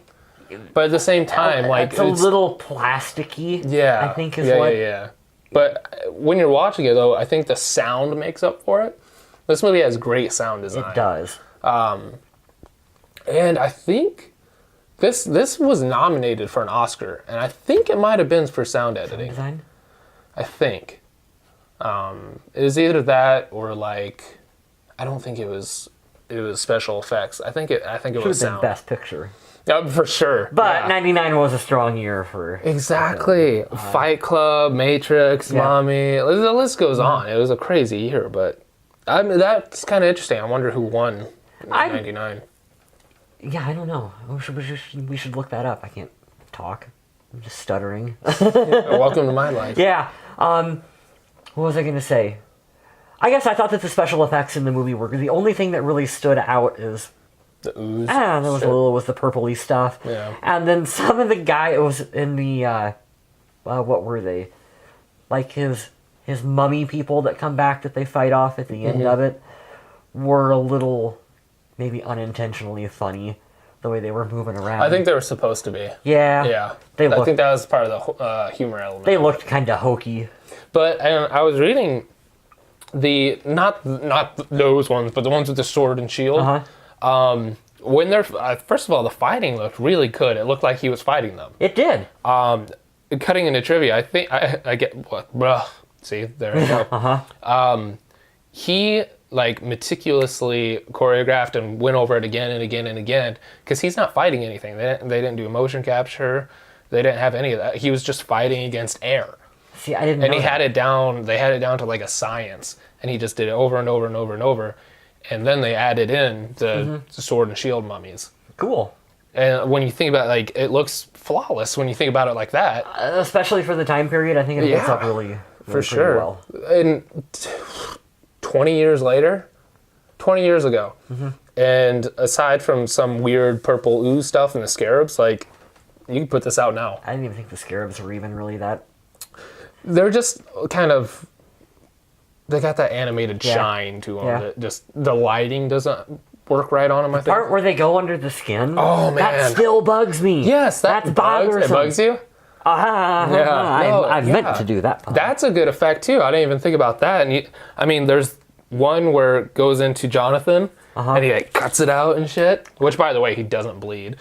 But at the same time, it's a little plasticky. Yeah, I think is Yeah. But when you're watching it, though, I think the sound makes up for it. This movie has great sound design. It does. And I think this was nominated for an Oscar, and I think it might have been for sound editing. Sound design? I think. It was either that or like, I don't think it was special effects. I think it was sound. Best Picture. For sure. But 99 was a strong year for... Exactly. Fight Club, Matrix, Mommy. The list goes on. It was a crazy year, but that's kind of interesting. I wonder who won in 99. Yeah, I don't know. We should look that up. I can't talk. I'm just stuttering. Welcome to my life. Yeah. What was I going to say? I guess I thought that the special effects in the movie were the only thing that really stood out is The ooze. there was shit. the purpley stuff. Yeah. And then some of the guy it was in the what were they? Like his mummy people that come back that they fight off at the end of it were a little maybe unintentionally funny the way they were moving around. I think they were supposed to be. Yeah. Yeah. They I looked think that was part of the humor element. they looked kind of hokey. But I was reading the not those ones, but the ones with the sword and shield. Uh-huh. When they're first of all, the fighting looked really good. It looked like he was fighting them. It did. Cutting into trivia, I think I get what. Bruh. See, there we go. He like meticulously choreographed and went over it again and again and again because he's not fighting anything. They didn't do motion capture. They didn't have any of that. He was just fighting against air. See, I didn't And know he that. had it down. They had it down to like a science, and he just did it over and over and over and over. And then they added in the sword and shield mummies. Cool. And when you think about it, like, it looks flawless when you think about it like that. Especially for the time period, I think it holds Yeah, up really For pretty sure. well. And 20 years later, 20 years ago, and aside from some weird purple ooze stuff and the scarabs, like, you can put this out now. I didn't even think the scarabs were even really that. They're just kind of, they got that animated Yeah. shine to them. Yeah. That just the lighting doesn't work right on them, I think. Part where they go under the skin. Oh, That man. still bugs me. Yes, that's that bugs. bothersome. It bugs you? I meant to do that part. That's a good effect too. I didn't even think about that. And I mean, there's one where it goes into Jonathan and he like cuts it out and shit. Which, by the way, he doesn't bleed.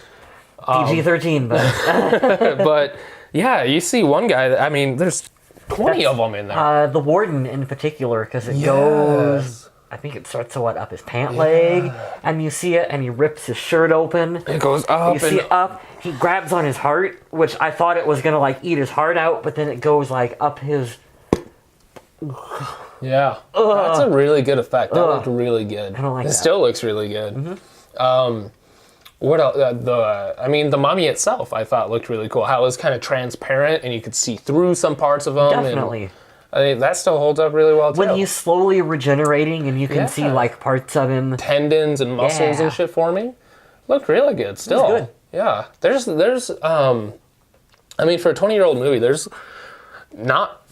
PG-13, but But yeah, you see one guy. I mean, there's 20 of them in there. the warden in particular, because it goes. I think it starts up his pant leg, and you see it, and he rips his shirt open. It goes up You see and it up. He grabs on his heart, which I thought it was gonna like eat his heart out, but then it goes like up his. yeah, that's a really good effect. That looked really good. I don't like it that. still looks really good. What else? The mummy itself, I thought looked really cool. How it was kind of transparent and you could see through some parts of them. Definitely. And I think that still holds up really well too. When he's slowly regenerating, and you can see Yeah. like parts of him. Tendons and muscles Yeah. and shit forming, looked really good. Still, good. Yeah. There's I mean, for a 20-year-old movie, there's not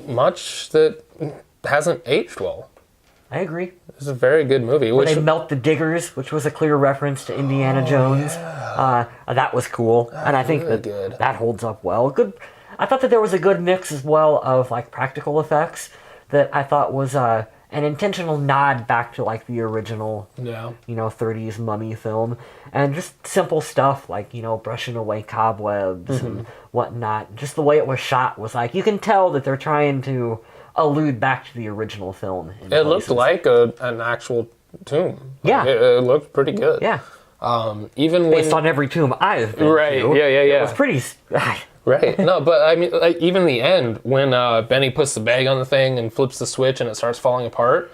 much that hasn't aged well. I agree. It's a very good movie. Which They melt the diggers, which was a clear reference to Indiana Jones. That was cool, and I think really that good. that holds up well. Good. I thought that there was a good mix as well of like practical effects that I thought was an intentional nod back to like the original, yeah. 30s mummy film, and just simple stuff like brushing away cobwebs and whatnot. Just the way it was shot was like you can tell that they're trying to allude back to the original film. It looked like an actual tomb. Yeah. It looked pretty good. yeah. Even Based when on every tomb I've been Right, to. yeah. It was pretty. right. No, but I mean, like even the end when Benny puts the bag on the thing and flips the switch and it starts falling apart.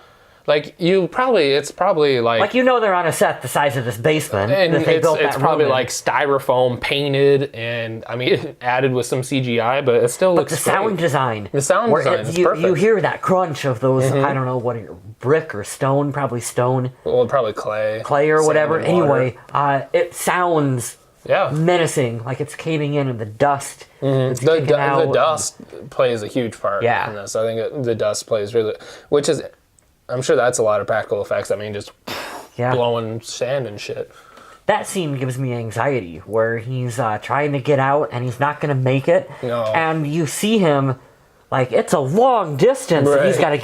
Like it's probably like they're on a set the size of this basement and that they built that it's probably room in. like styrofoam painted and I mean added with some CGI, but it still looks the sound great. design. The sound where design is you perfect. hear that crunch of those. I don't know what brick or stone, probably stone, Well, probably clay clay or sand whatever. and water. Anyway, it sounds Yeah. menacing, like it's caving in, and the dust. That's The kicking out. dust plays a huge part Yeah. in this. I think the dust plays really, which is, I'm sure that's a lot of practical effects. I mean, just Yeah. blowing sand and shit. That scene gives me anxiety, where he's trying to get out and he's not going to make it, No. and you see him. Like, it's a long distance that he's Right. got to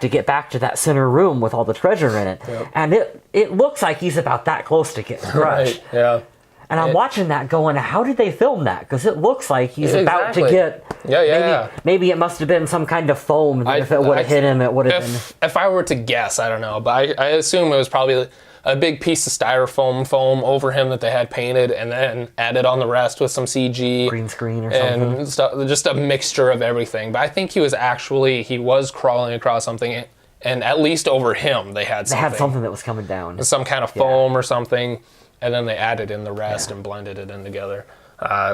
get back to that center room with all the treasure in it. Yep. And it looks like he's about that close to getting crushed. Right. Yeah. And I'm watching that going, how did they film that? Because it looks like he's about to Exactly. get... Yeah. Maybe it must have been some kind of foam that if it would have hit him, it would have been... If I were to guess, I don't know, but I assume it was probably a big piece of styrofoam foam over him that they had painted and then added on the rest with some CG. Green screen or something. And stuff, just a mixture of everything. But I think he was crawling across something, and at least over him they had They something. had something that was coming down. Some kind of foam or something. and then they added in the rest and blended it in together,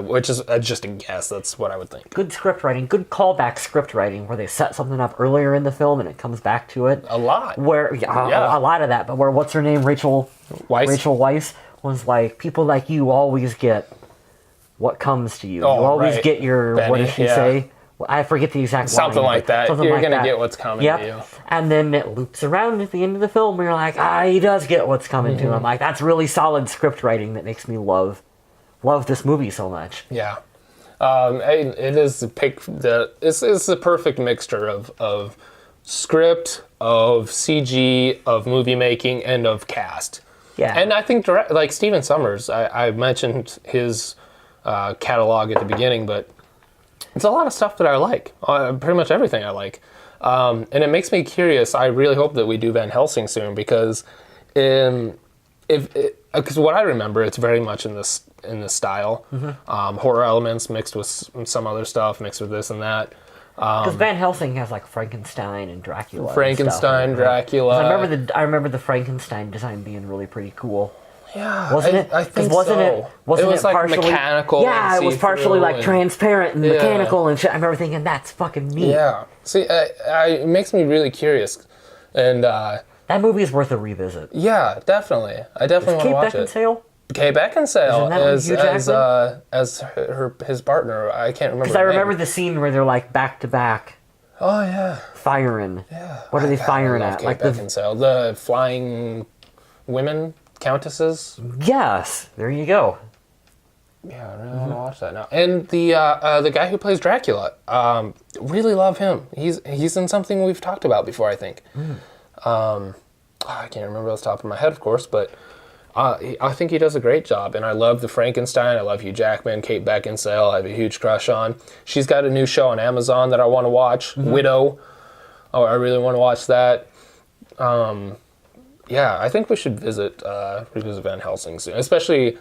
which is just a guess. That's what I would think. Good script writing, good callback script writing, where they set something up earlier in the film and it comes back to it. A lot. Where a lot of that, but where what's her name, Rachel Weisz was like, people like you always get what comes to you. Oh, you always right. get your Benny, what does she say? Well, I forget the exact Something line, like that. Something You're like gonna that. get what's coming Yep. to you. And then it loops around at the end of the film where you're like, he does get what's coming to him. Like, that's really solid script writing that makes me love this movie so much. Yeah. It is it's the perfect mixture of script, of CG, of movie making, and of cast. Yeah. And I think like Stephen Sommers, I mentioned his catalog at the beginning, but it's a lot of stuff that I like. Pretty much everything I like. And it makes me curious. I really hope that we do Van Helsing soon, because because what I remember, it's very much in this style. Horror elements mixed with some other stuff, mixed with this and that. Because Van Helsing has like Frankenstein and Dracula. Frankenstein, and stuff, Dracula. I remember the Frankenstein design being really pretty cool. Yeah, Wasn't it? I think wasn't so. It wasn't it was it like partially mechanical. Yeah, and it was partially like and, transparent and mechanical and shit. I remember thinking that's fucking neat. Yeah. See, it makes me really curious, and that movie is worth a revisit. yeah, definitely. I definitely want to watch it. Beckinsale? Kate Beckinsale Isn't that as his partner. I can't remember. Because I remember the scene where they're like back to back Oh yeah. firing. Yeah. What are they firing I love at? Kate Like Beckinsale, the flying women countesses. Yes, there you go. Yeah, I really want to watch that now. And the guy who plays Dracula, really love him. He's in something we've talked about before, I think. I can't remember off the top of my head, of course, but I think he does a great job. And I love the Frankenstein. I love Hugh Jackman, Kate Beckinsale. I have a huge crush on. She's got a new show on Amazon that I want to watch, Widow. Oh, I really want to watch that. Yeah, I think we should revisit Van Helsing soon, especially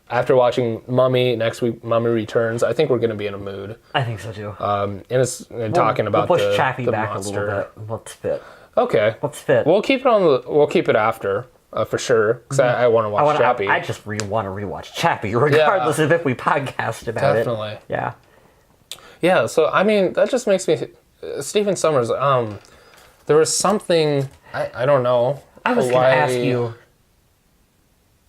after watching Mummy next week. Mummy Returns. I think we're going to be in a mood. I think so too. And talking about we'll push the Chappie back monster. a little bit. Let's fit. Okay, Let's fit. we'll keep it We'll keep it after for sure, because I want to watch Chappie. I just want to rewatch Chappie, regardless of if we podcast about Definitely. it. Yeah. Yeah. So I mean, that just makes me. Stephen Sommers. There was something I don't know. I was going to ask you,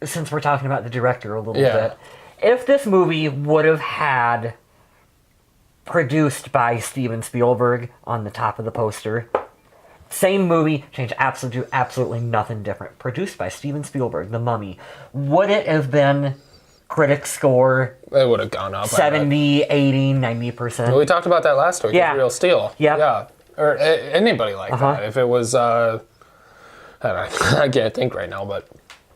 since we're talking about the director a little bit, if this movie would have had produced by Steven Spielberg on the top of the poster, same movie, change absolutely nothing different. Produced by Steven Spielberg, The Mummy, would it have been critic score It would have gone up. 70, 80, 90%? We talked about that last week. Yeah. With Real Steel. Yep. Yeah. Or anybody like that. If it was, I can't think right now, but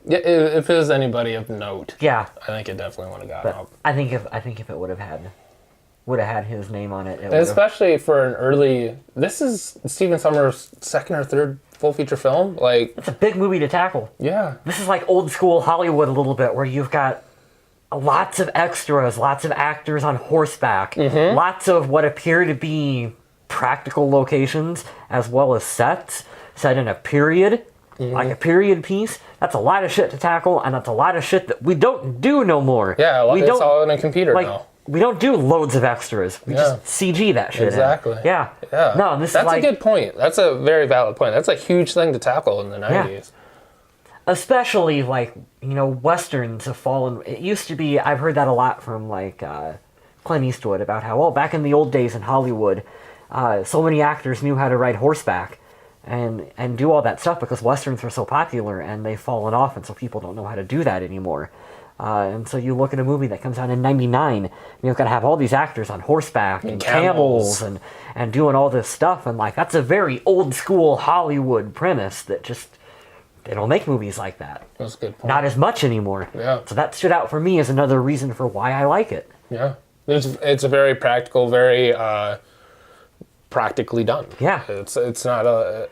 yeah, if it was anybody of note, Yeah. I think it definitely would have gotten up. I think if it would have had his name on it, it would have. Especially for an early. This is Stephen Sommers' second or third full feature film. Like, It's a big movie to tackle. yeah, This is like old school Hollywood a little bit, where you've got lots of extras, lots of actors on horseback, lots of what appear to be practical locations, as well as sets set in a period, like a period piece. That's a lot of shit to tackle, and that's a lot of shit that we don't do no more. yeah. we It's don't all in a computer like. now. We don't do loads of extras. We just CG that shit. Exactly. In. Yeah. Yeah. No, this That's is like a good point. That's a very valid point. That's a huge thing to tackle in the 90s. especially like westerns have fallen. It used to be, I've heard that a lot from like Clint Eastwood about how back in the old days in Hollywood, so many actors knew how to ride horseback and do all that stuff because westerns were so popular, and they've fallen off, and so people don't know how to do that anymore. And so you look at a movie that comes out in '99, you've got to have all these actors on horseback and camels and doing all this stuff, and like that's a very old school Hollywood premise that just they don't make movies like that. That's a good point. Not as much anymore. Yeah. So that stood out for me as another reason for why I like it. Yeah. It's a very practical, very practically done. Yeah. It's not a.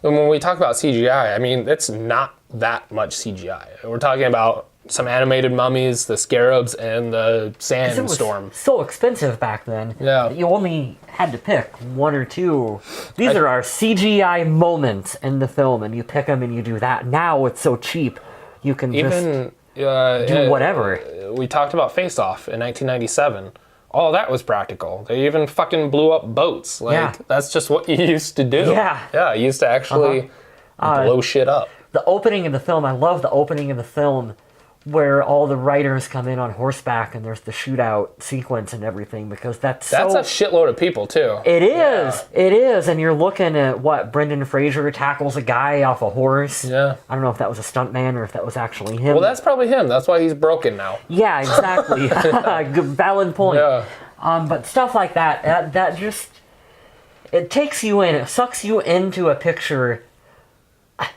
And when we talk about CGI, I mean it's not that much CGI. We're talking about some animated mummies, the scarabs, and the It sandstorm. was so expensive back then. Yeah. that you only had to pick one or two. These are our CGI moments in the film, and you pick them and you do that. Now it's so cheap, you can just do whatever. We talked about Face Off in 1997. All that was practical. They even fucking blew up boats. Like, Yeah. that's just what you used to do. Yeah. Yeah, you used to actually blow shit up. The opening of the film, I love the opening of the film where all the writers come in on horseback and there's the shootout sequence and everything, because that's That's so... a shitload of people, too. It is. It is. And you're looking at what Brendan Fraser tackles a guy off a horse. Yeah. I don't know if that was a stuntman or if that was actually him. Well, that's probably him. That's why he's broken now. Yeah, exactly. Good, valid point. Yeah. But stuff like that just... It takes you in. It sucks you into a picture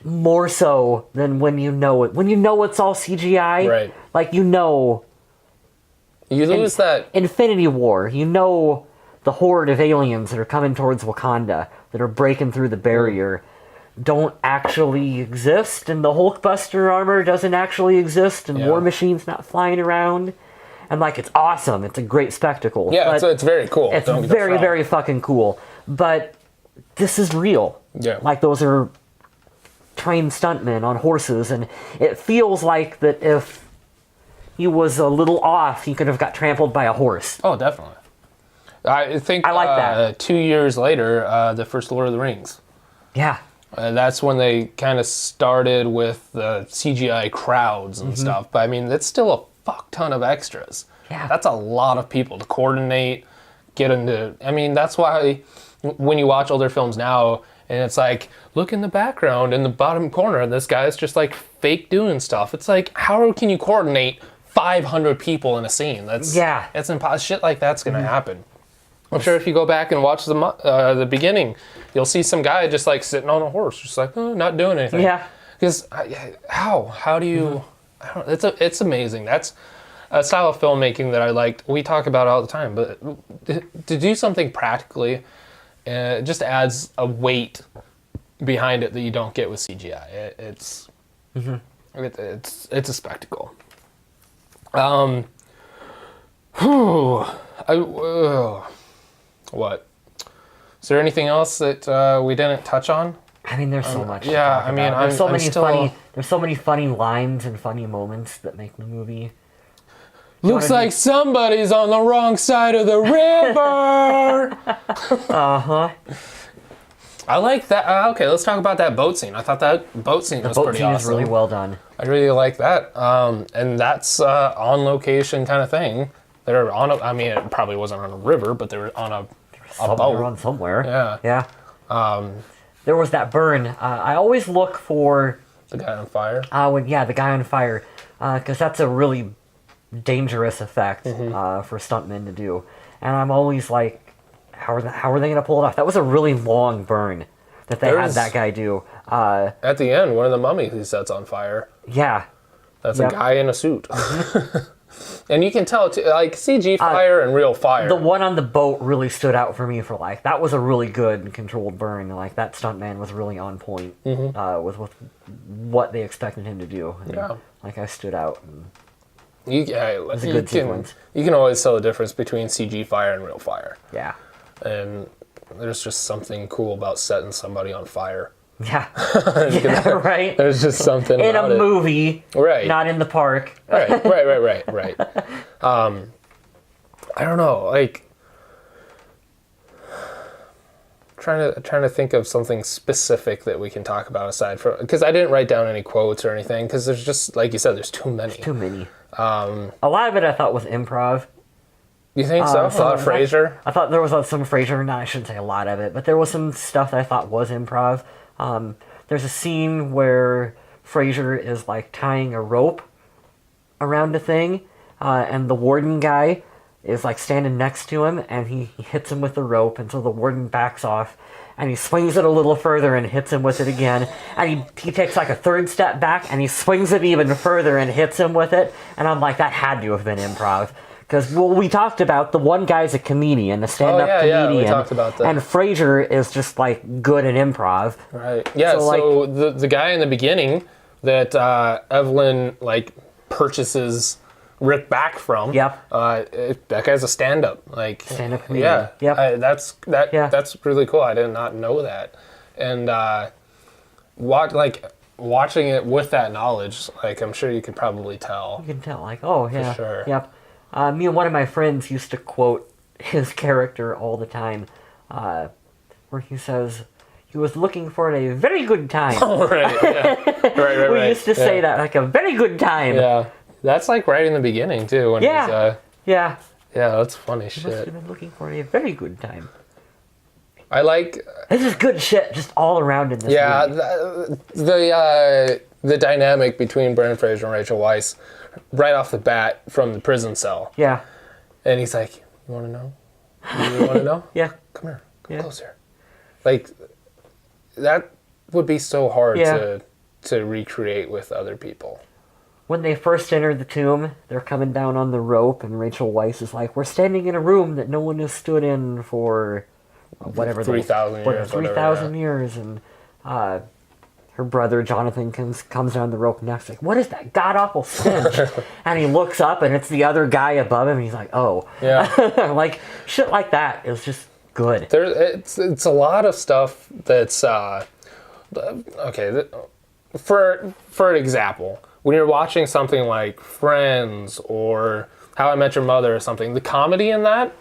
more so than when you know it. When you know it's all CGI. Right. Like, you know... You lose that... Infinity War, you know the horde of aliens that are coming towards Wakanda, that are breaking through the barrier, don't actually exist, and the Hulkbuster armor doesn't actually exist, and War Machine's not flying around. And, like, it's awesome. It's a great spectacle. Yeah, but it's very cool. it's Don't get us very, wrong. very fucking cool. But this is real. Yeah. Like, those are trained stuntmen on horses, and it feels like that if he was a little off, he could have got trampled by a horse. Oh, definitely. I think I like that. 2 years later, the first Lord of the Rings. Yeah. That's when they kind of started with the CGI crowds and stuff. But I mean, it's still a fuck ton of extras. Yeah. That's a lot of people to coordinate, get into. I mean, that's why when you watch older films now, and it's like, look in the background in the bottom corner, this guy's just like fake doing stuff. It's like, how can you coordinate 500 people in a scene? It's impossible. Shit like that's gonna happen. I'm sure if you go back and watch the beginning, you'll see some guy just like sitting on a horse, just like not doing anything. Yeah. Because how do you? It's amazing. That's a style of filmmaking that I liked. We talk about it all the time, but to do something practically, it just adds a weight behind it that you don't get with CGI. It's a spectacle. What? Is there anything else that we didn't touch on? I mean, there's so much. Yeah, to talk I mean, about. I'm There's so many funny lines and funny moments that make the movie. Looks like somebody's on the wrong side of the river. I like that. Okay, let's talk about that boat scene. I thought that boat scene was pretty awesome. The boat scene is really well done. I really like that. And that's on location kind of thing. They're on I mean, it probably wasn't on a river, but they were on a boat. They're on somewhere. Yeah. Yeah. There was that burn. I always look for... The guy on fire? The guy on fire. Because that's a really dangerous effect for stuntmen to do. And I'm always like, how are they going to pull it off? That was a really long burn that they had that guy do. At the end, one of the mummies he sets on fire. Yeah. That's a guy in a suit. And you can tell, too, like, CG fire and real fire. The one on the boat really stood out for me for, like, that was a really good and controlled burn. Like, that stuntman was really on point with what they expected him to do. And, like, I stood out. It was a good sequence. You can always tell the difference between CG fire and real fire. Yeah. And there's just something cool about setting somebody on fire. Yeah. Yeah, right? There's just something in about a movie, right? Not in the park. Right. I don't know, like trying to think of something specific that we can talk about aside from, because I didn't write down any quotes or anything, because there's just, like you said, there's too many. Too many. A lot of it I thought was improv. You think so? A lot of Frasier? I thought there was some Frasier. No, I shouldn't say a lot of it, but there was some stuff that I thought was improv. There's a scene where Frasier is like tying a rope around a thing, and the warden guy is like standing next to him, and he hits him with the rope, and so the warden backs off, and he swings it a little further and hits him with it again, and he takes like a third step back, and he swings it even further and hits him with it, and I'm like, that had to have been improv. Because, we talked about the one guy's a comedian, a stand-up comedian. Yeah, we talked about that. And Frasier is just, like, good at improv. Right. Yeah, so the guy in the beginning that Evelyn, like, purchases Rick back from, that guy's a stand-up. Like, stand-up comedian. Yeah. That's really cool. I did not know that. And watching it with that knowledge, like I'm sure you could probably tell. You can tell, like, oh yeah, sure. yep. Me and one of my friends used to quote his character all the time, where he says he was looking for a very good time. Oh, right, yeah. right. We used to say that, like, a very good time. Yeah, that's like right in the beginning too. When Yeah. he's, Yeah. yeah, that's funny Must shit. have been looking for a very good time. I like, This is good shit, just all around in this yeah, movie. the dynamic between Brendan Fraser and Rachel Weisz, right off the bat from the prison cell, Yeah. and he's like, "You want to know? You want to know? Yeah. Come here, come Yeah. closer." Like, that would be so hard Yeah. to recreate with other people. When they first enter the tomb, they're coming down on the rope, and Rachel Weisz is like, "We're standing in a room that no one has stood in for whatever 3,000 years, 3,000 years." And her brother Jonathan comes down the rope next, like, "What is that god awful stench?" And he looks up, and it's the other guy above him. And he's like, "Oh, Yeah. like shit like that is just good." It's a lot of stuff that's okay. For an example, when you're watching something like Friends or How I Met Your Mother or something, the comedy in that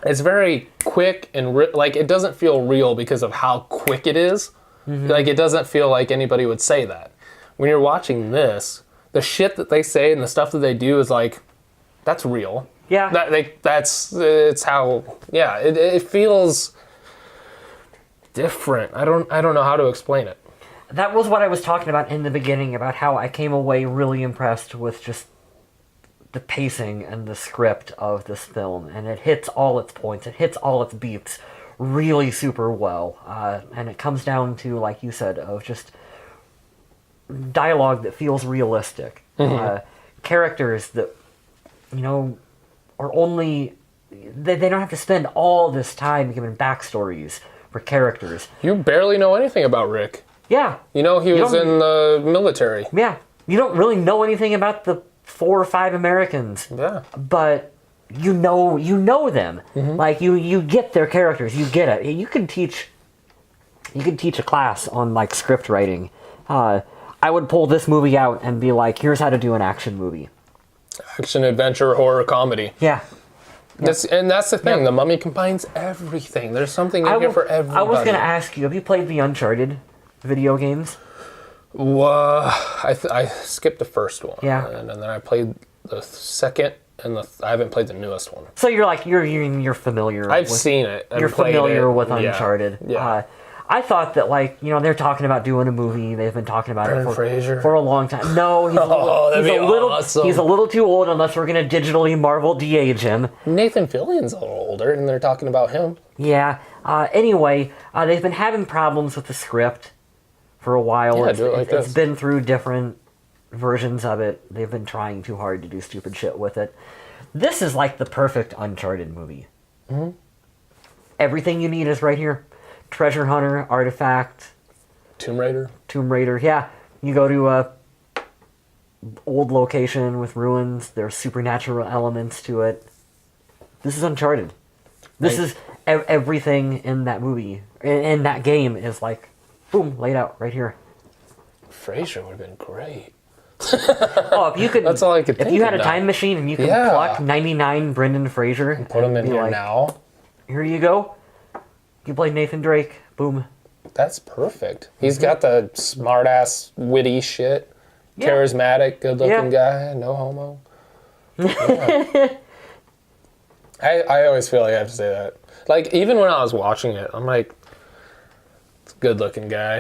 is very quick and like it doesn't feel real because of how quick it is. Mm-hmm. Like it doesn't feel like anybody would say that. When you're watching this, the shit that they say and the stuff that they do is like, that's real. Yeah. It's how, yeah, it feels different. I don't know how to explain it. That was what I was talking about in the beginning, about how I came away really impressed with just the pacing and the script of this film, and it hits all its points, it hits all its beats really super well, and it comes down to, like you said, of just dialogue that feels realistic, characters that, you know, are only, they don't have to spend all this time giving backstories for characters. You barely know anything about Rick. Yeah. You know, he was don't- in the military. Yeah. You don't really know anything about the 4 or 5 Americans, Yeah. but you know them. Like you get their characters. You get it. You can teach a class on like script writing. I would pull this movie out and be like, here's how to do an action movie. Action, adventure, horror, comedy. Yeah. That's the thing. Yeah. The Mummy combines everything. There's something in here for everybody. I was going to ask you, have you played the Uncharted video games? I skipped the first one. Yeah. And then I played the second, and I haven't played the newest one. So you're like, you're familiar. I've seen it. And You're played familiar it. with Yeah. Uncharted. Yeah. I thought that, like, you know, they're talking about doing a movie. They've been talking about Brendan it Fraser? for a long time. No, he's, that'd be little, awesome. he's a little too old unless we're going to digitally Marvel de-age him. Nathan Fillion's a little older, and they're talking about him. Yeah. Anyway, they've been having problems with the script for a while. Yeah, do it like it's this. been through different versions of it. They've been trying too hard to do stupid shit with it. This is like the perfect Uncharted movie. Mm-hmm. Everything you need is right here. Treasure Hunter, Artifact, Tomb Raider. Tomb Raider. Yeah, you go to a old location with ruins. There's supernatural elements to it. This is Uncharted. This is everything in that movie. In that game is like, boom, laid out right here. Fraser would have been great. Oh, if you could, That's all I could If think you had of a now. time machine and you could Yeah. pluck 99 Brendan Fraser, Put him in and be here like, now. Here you go. You play Nathan Drake. Boom. That's perfect. He's got the smart-ass, witty shit. Yeah. Charismatic, good-looking Yeah. guy. No homo. Yeah. I always feel like I have to say that. Like, even when I was watching it, I'm like, it's a good-looking guy.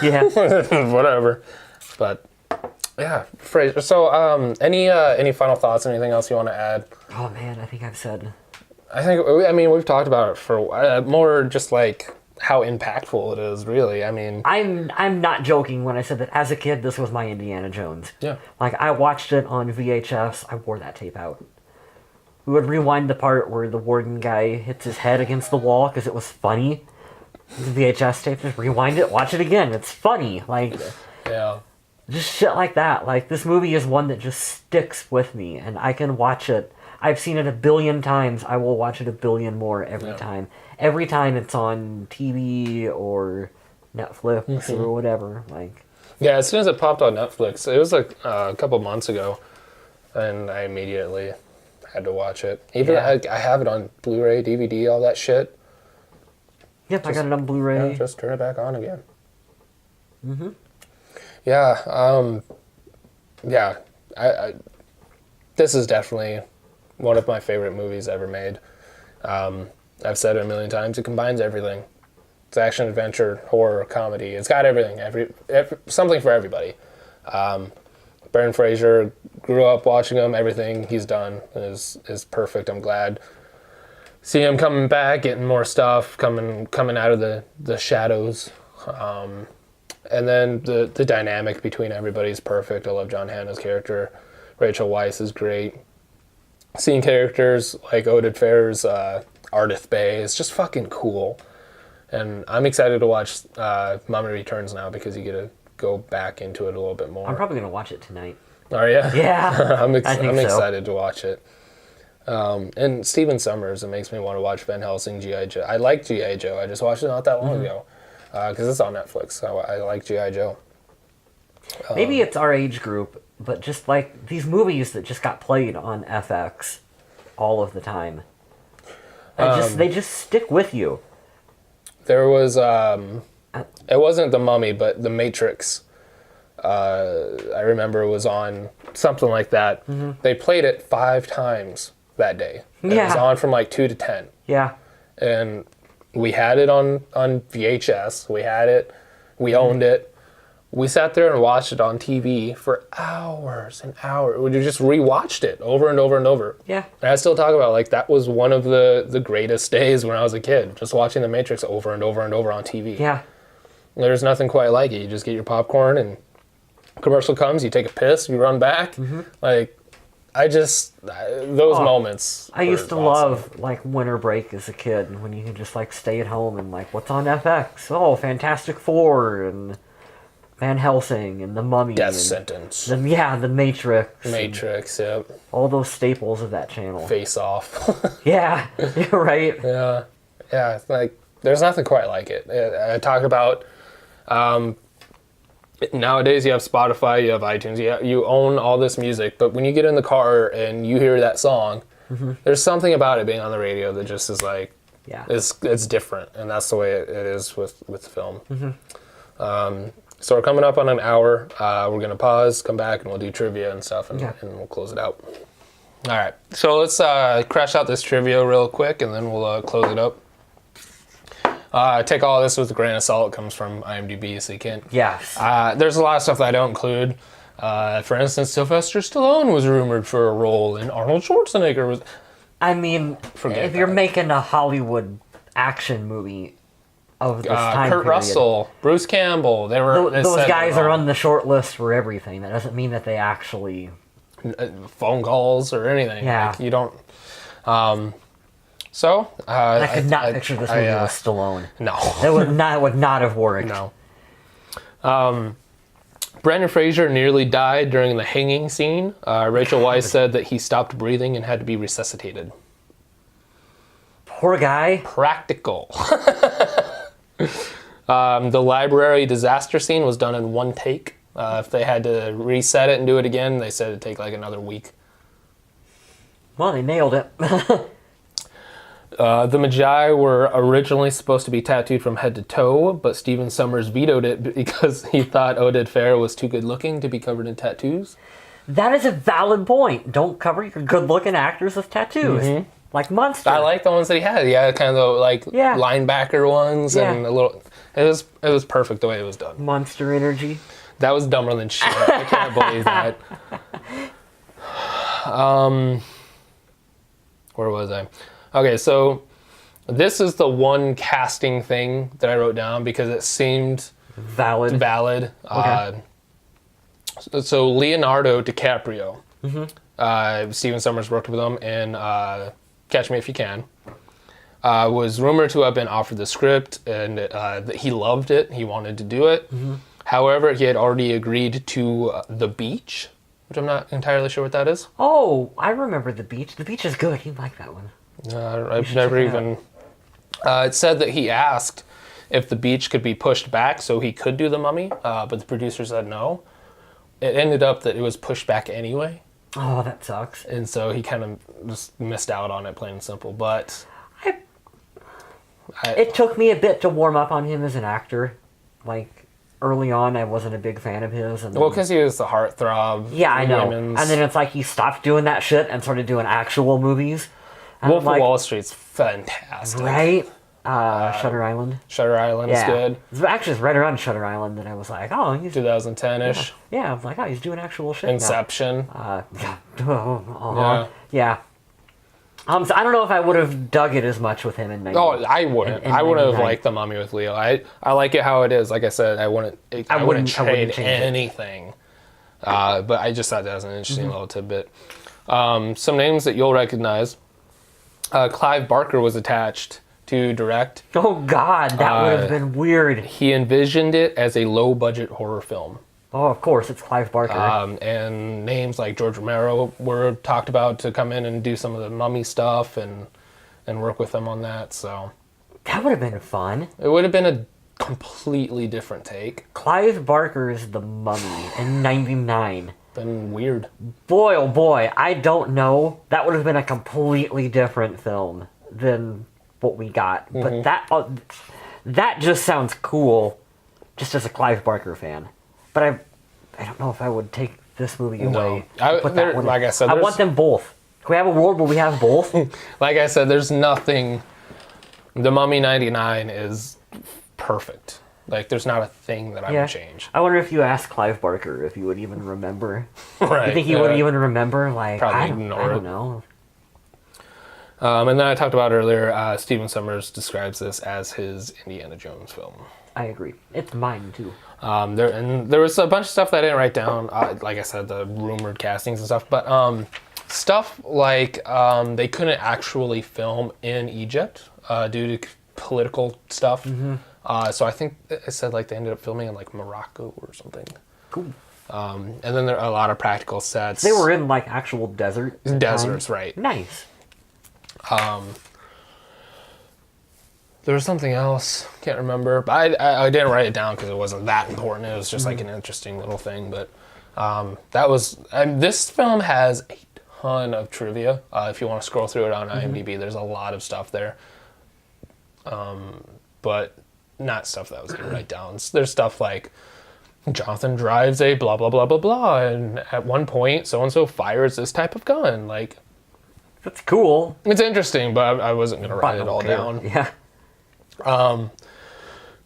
Yeah. Whatever. But, yeah, Fraser. So, any final thoughts? Anything else you want to add? Oh man, I think I've said. I mean, we've talked about it for more just like how impactful it is, really. I mean, I'm not joking when I said that as a kid this was my Indiana Jones. Yeah. Like I watched it on VHS. I wore that tape out. We would rewind the part where the warden guy hits his head against the wall because it was funny. The VHS tape, just rewind it, watch it again. It's funny. Like yeah. just shit like that. Like this movie is one that just sticks with me, and I can watch it. I've seen it 1 billion times. I will watch it 1 billion more every time. Every time it's on TV or Netflix or whatever. Like Yeah, as soon as it popped on Netflix, it was like a couple months ago, and I immediately had to watch it. Even I have it on Blu-ray, DVD, all that shit. Yep, I got it on Blu-ray. Yeah, just turn it back on again. Mm-hmm. Yeah, yeah. This is definitely one of my favorite movies ever made. I've said it a million times. It combines everything. It's action, adventure, horror, comedy. It's got everything. Something for everybody. Brendan Fraser, grew up watching him. Everything he's done is perfect. I'm glad. See him coming back, getting more stuff, coming out of the shadows. And then the dynamic between everybody is perfect. I love John Hannah's character. Rachel Weisz is great. Seeing characters like Oded Fehr's Ardith Bay is just fucking cool. And I'm excited to watch Mummy Returns now because you get to go back into it a little bit more. I'm probably going to watch it tonight. Are you? Yeah. I'm so. excited to watch it. And Stephen Sommers, it makes me want to watch Van Helsing, G.I. Joe. I like G.I. Joe. I just watched it not that long ago because it's on Netflix. So I like G.I. Joe. Maybe it's our age group, but just like these movies that just got played on FX all of the time. They just stick with you. There was, it wasn't The Mummy, but The Matrix. I remember was on something like that. Mm-hmm. They played it 5 times that day. It was on from like 2 to 10. Yeah. And we had it on VHS. We had it. We owned it. We sat there and watched it on TV for hours and hours. We just rewatched it over and over and over. Yeah. And I still talk about, like, that was one of the greatest days when I was a kid, just watching The Matrix over and over and over on TV. Yeah. There's nothing quite like it. You just get your popcorn and commercial comes, you take a piss, you run back. Mm-hmm. Like, those moments. I used to love, like, winter break as a kid when you could just, like, stay at home and, like, what's on FX? Oh, Fantastic Four and Van Helsing and The Mummy. Death Sentence. The Matrix. Matrix, yep. All those staples of that channel. Face Off. Yeah, you're right. Yeah. Yeah, it's like, there's nothing quite like it. I talk about, nowadays you have Spotify, you have iTunes, you own all this music, but when you get in the car and you hear that song, there's something about it being on the radio that just is like, it's different, and that's the way it is with film. So we're coming up on an hour. We're going to pause, come back, and we'll do trivia and stuff, and we'll close it out. All right, so let's crash out this trivia real quick, and then we'll close it up. Take all this with a grain of salt. It comes from IMDb, so you can't. Yes. There's a lot of stuff that I don't include. For instance, Sylvester Stallone was rumored for a role, and Arnold Schwarzenegger was. I mean, if you're making a Hollywood action movie of this time Kurt period, Russell, Bruce Campbell, those guys are on the short list for everything. That doesn't mean that they actually phone calls or anything. Yeah. Like, you don't. So I could not picture this movie with Stallone. No, that would not have worked. No. Brendan Fraser nearly died during the hanging scene. Rachel Weisz said that he stopped breathing and had to be resuscitated. Poor guy. Practical. The library disaster scene was done in 1 take. If they had to reset it and do it again, they said it'd take like another week. Well, they nailed it. The Magi were originally supposed to be tattooed from head to toe, but Stephen Sommers vetoed it because he thought Oded Fehr was too good looking to be covered in tattoos. That is a valid point. Don't cover your good looking actors with tattoos. Mm-hmm. Like Monster. I like the ones that he had. He had kind of the linebacker ones and a little. It was perfect the way it was done. Monster energy. That was dumber than shit. I can't believe that. Where was I? Okay, so this is the one casting thing that I wrote down because it seemed valid. Okay. So Leonardo DiCaprio. Stephen Sommers worked with him in Catch Me If You Can. Was rumored to have been offered the script, and that he loved it. He wanted to do it. However, he had already agreed to The Beach, which I'm not entirely sure what that is. Oh, I remember The Beach. The Beach is good. You like that one. I've never even... it said that he asked if the beach could be pushed back so he could do the Mummy, but the producer said no. It ended up that it was pushed back anyway, Oh, that sucks. and so he kind of just missed out on it, plain and simple. But It took me a bit to warm up on him as an actor. Like, early on, I wasn't a big fan of his. And well, because he was the heartthrob. yeah, I know. women's- And then it's like he stopped doing that shit and started doing actual movies. And Wolf I'm like, of Wall Street's fantastic. right? Shutter Island. Shutter Island is Yeah. good. Actually, it's right around Shutter Island that I was like, oh, he's 2010-ish. yeah. I was like, oh, he's doing actual shit now. Inception. Yeah. Yeah. So I don't know if I would have dug it as much with him in 90. Oh, I wouldn't. in I wouldn't have 99. liked the Mummy with Leo. I like it how it is. Like I said, I wouldn't wouldn't trade change it. anything. But I just thought that was an interesting Mm-hmm. little tidbit. Some names that you'll recognize. Clive Barker was attached to direct. Oh God, that would have been weird. He envisioned it as a low-budget horror film. Oh, of course, it's Clive Barker. And names like George Romero were talked about to come in and do some of the Mummy stuff and work with them on that. So that would have been fun. it would have been a completely different take. Clive Barker's The Mummy in '99. Been weird. Boy, oh boy, I don't know. That would have been a completely different film than what we got. Mm-hmm. But that just sounds cool, just as a Clive Barker fan. But I don't know if I would take this movie away. Like I said, I want them both. Can we have a world where we have both? Like I said, there's nothing. The Mummy '99 is perfect. Like, there's not a thing that I would change. I wonder if you asked Clive Barker if he would even remember. Right. You think he would even remember? Like, Probably I ignore don't it. know. And then I talked about earlier, Stephen Sommers describes this as his Indiana Jones film. I agree. It's mine too. There was a bunch of stuff that I didn't write down. Like I said, the rumored castings and stuff. But stuff like they couldn't actually film in Egypt due to political stuff. So I think I said like they ended up filming in like Morocco or something. Cool. And then there are a lot of practical sets. They were in like actual desert. at the deserts, time. right? Nice. There was something else, can't remember, but I didn't write it down because it wasn't that important. It was just like an interesting little thing. But that was, and this film has a ton of trivia. If you want to scroll through it on IMDb, there's a lot of stuff there. But not stuff that I was gonna write down. There's stuff like Jonathan drives a blah blah blah blah blah, and at one point so and so fires this type of gun. Like, That's cool. it's interesting, but I wasn't gonna But write I it don't all care. down. Yeah.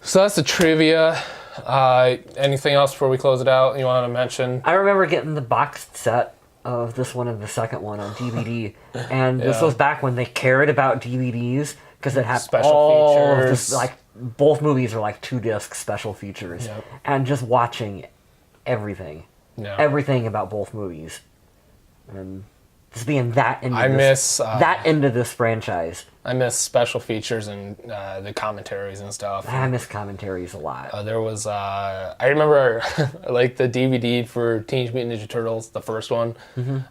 So that's the trivia. Anything else before we close it out you want to mention? I remember getting the boxed set of this one and the second one on DVD, and this Yeah. was back when they cared about DVDs because it had Special all of features. this, like both movies are like 2-disc special features, Yep. and just watching everything, No. everything about both movies, and just being that into I miss that into this franchise. I miss special features and the commentaries and stuff. I miss commentaries a lot. There was I remember like the DVD for Teenage Mutant Ninja Turtles, the first one, the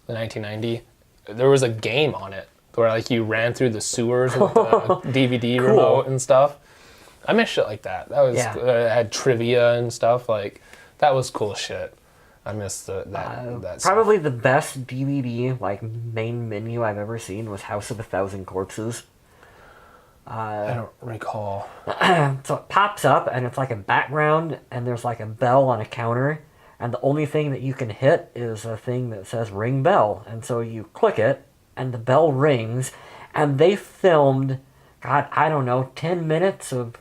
1990. There was a game on it where like you ran through the sewers with the DVD remote and stuff. I miss shit like that. That was had trivia and stuff. Like, that was cool shit. I miss that stuff. Probably the best DVD like main menu I've ever seen was House of a Thousand Corpses. I don't recall. So it pops up and it's like a background and there's like a bell on a counter, and the only thing that you can hit is a thing that says ring bell, and so you click it and the bell rings, and they filmed, God, I don't know, 10 minutes of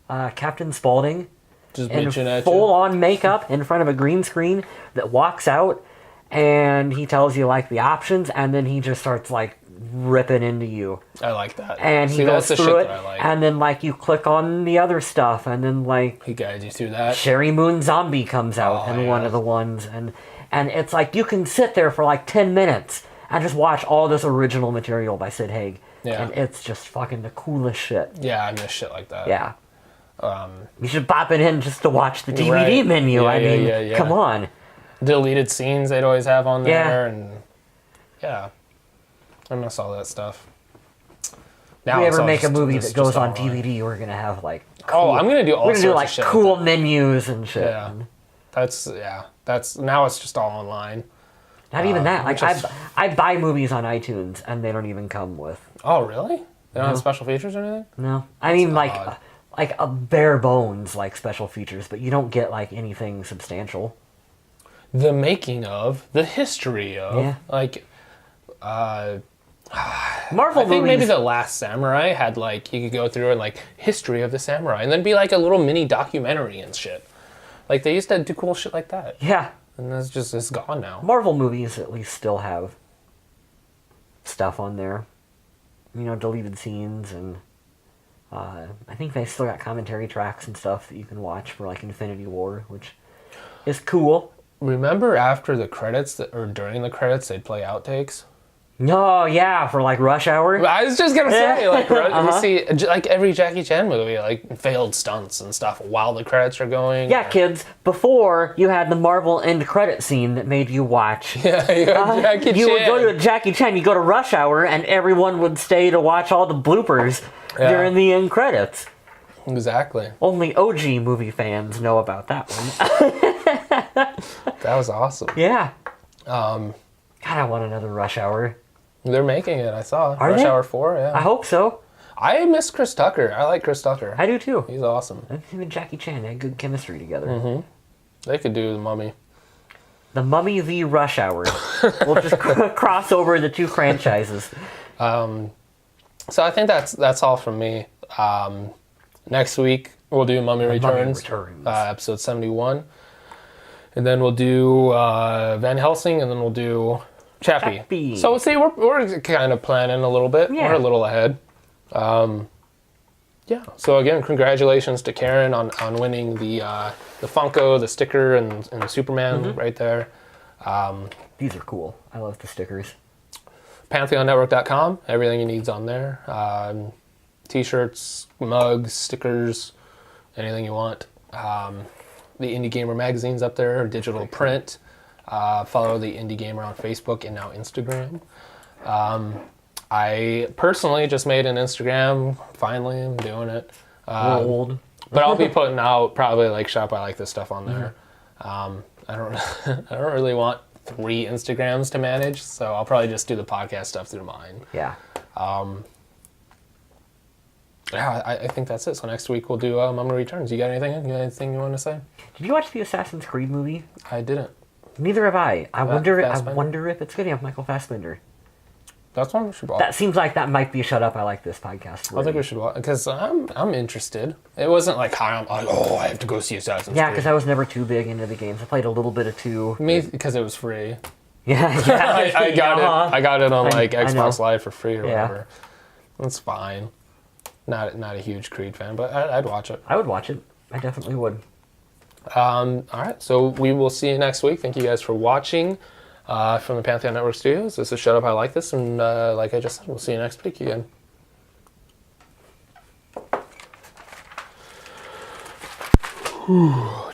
Captain Spaulding Just in bitching at you. full-on makeup in front of a green screen that walks out, and he tells you like the options, and then he just starts like ripping into you, I like that. and he See, goes that's the through shit it, that I like. and then like you click on the other stuff, and then like He guides you through that. Sherry Moon Zombie comes out Oh, in one yeah. of the ones, and it's like you can sit there for like 10 minutes and just watch all this original material by Sid Haig, Yeah. and it's just fucking the coolest shit. Yeah, I miss shit like that. Yeah. You should pop it in just to watch the DVD Right. menu. Yeah, I yeah, mean, yeah. come on. Deleted scenes they'd always have on Yeah. there, and yeah, I miss all that stuff. Now we it's ever all make a just- movie it's that goes just on online. DVD, we're gonna have like Oh, I'm gonna do all we're gonna do sorts like of shit. cool menus and shit. Yeah. That's now it's just all online. Not even that. Like which is- I buy movies on iTunes and they don't even come with. Oh, really? They don't have special features or anything? No, I mean odd. like a bare bones like special features, but you don't get like anything substantial. The making of, the history of, Yeah. like, Marvel I think movies. maybe The Last Samurai had like you could go through and like history of the samurai, and then be like a little mini documentary and shit. Like they used to do cool shit like that, Yeah, and it's gone now. Marvel movies at least still have stuff on there. You know, deleted scenes and I think they still got commentary tracks and stuff that you can watch for like Infinity War, which is cool. Remember after the credits or during the credits they'd play outtakes? No, yeah, for like Rush Hour. I was just gonna say, like, Uh-huh. you see, like every Jackie Chan movie, like failed stunts and stuff while the credits are going. Yeah, kids. Before you had the Marvel end credit scene that made you watch. Yeah, you had Jackie You would Chan. go to Jackie Chan, you go to Rush Hour, and everyone would stay to watch all the bloopers Yeah. during the end credits. Exactly. Only OG movie fans know about that one. That was awesome. Yeah. God, I want another Rush Hour. They're making it. I saw Are Rush they? Hour 4. Yeah. I hope so. I miss Chris Tucker. I like Chris Tucker. I do too. He's awesome. Him and Jackie Chan had good chemistry together. Mm-hmm. They could do The Mummy. The Mummy v. Rush Hour. We'll just cross over the two franchises. So I think that's all from me. Next week we'll do Mummy Returns, Returns. episode 71, and then we'll do Van Helsing, and then we'll do Chappie. Chappie. So see, we're kind of planning a little bit. Yeah. We're a little ahead. Yeah. So again, congratulations to Karen on winning the Funko, the sticker, and the Superman Mm-hmm. right there. These are cool. I love the stickers. PantheonNetwork.com. Everything you need's on there. T-shirts, mugs, stickers, anything you want. The Indie Gamer magazine's up there, digital print. Follow the Indie Gamer on Facebook and now Instagram. I personally just made an Instagram. Finally, I'm doing it. We're old. But I'll be putting out probably like Shop I Like This stuff on there. Mm-hmm. I don't I don't really want 3 Instagrams to manage, so I'll probably just do the podcast stuff through mine. Yeah. Yeah, I think that's it. So next week we'll do Mummy Returns. You got anything you want to say? Did you watch the Assassin's Creed movie? I didn't. Neither have I. I wonder Fassbender? if it's good. Yeah, Michael Fassbender. That's one we should watch. That seems like that might be Shut Up, I Like This podcast. I think we should watch because I'm interested. It wasn't like I have to go see Assassin's Yeah, Creed. because I was never too big into the games. I played a little bit of 2. Me because it was free. Yeah, I got Uh-huh. it. I got it on like I know. Xbox Live for free or Yeah. whatever. That's fine. Not a huge Creed fan, but I'd watch it. I would watch it. I definitely would. All right, so we will see you next week. Thank you guys for watching from the Pantheon Network Studios. This is Shut Up, I Like This, and like I just said, we'll see you next week again.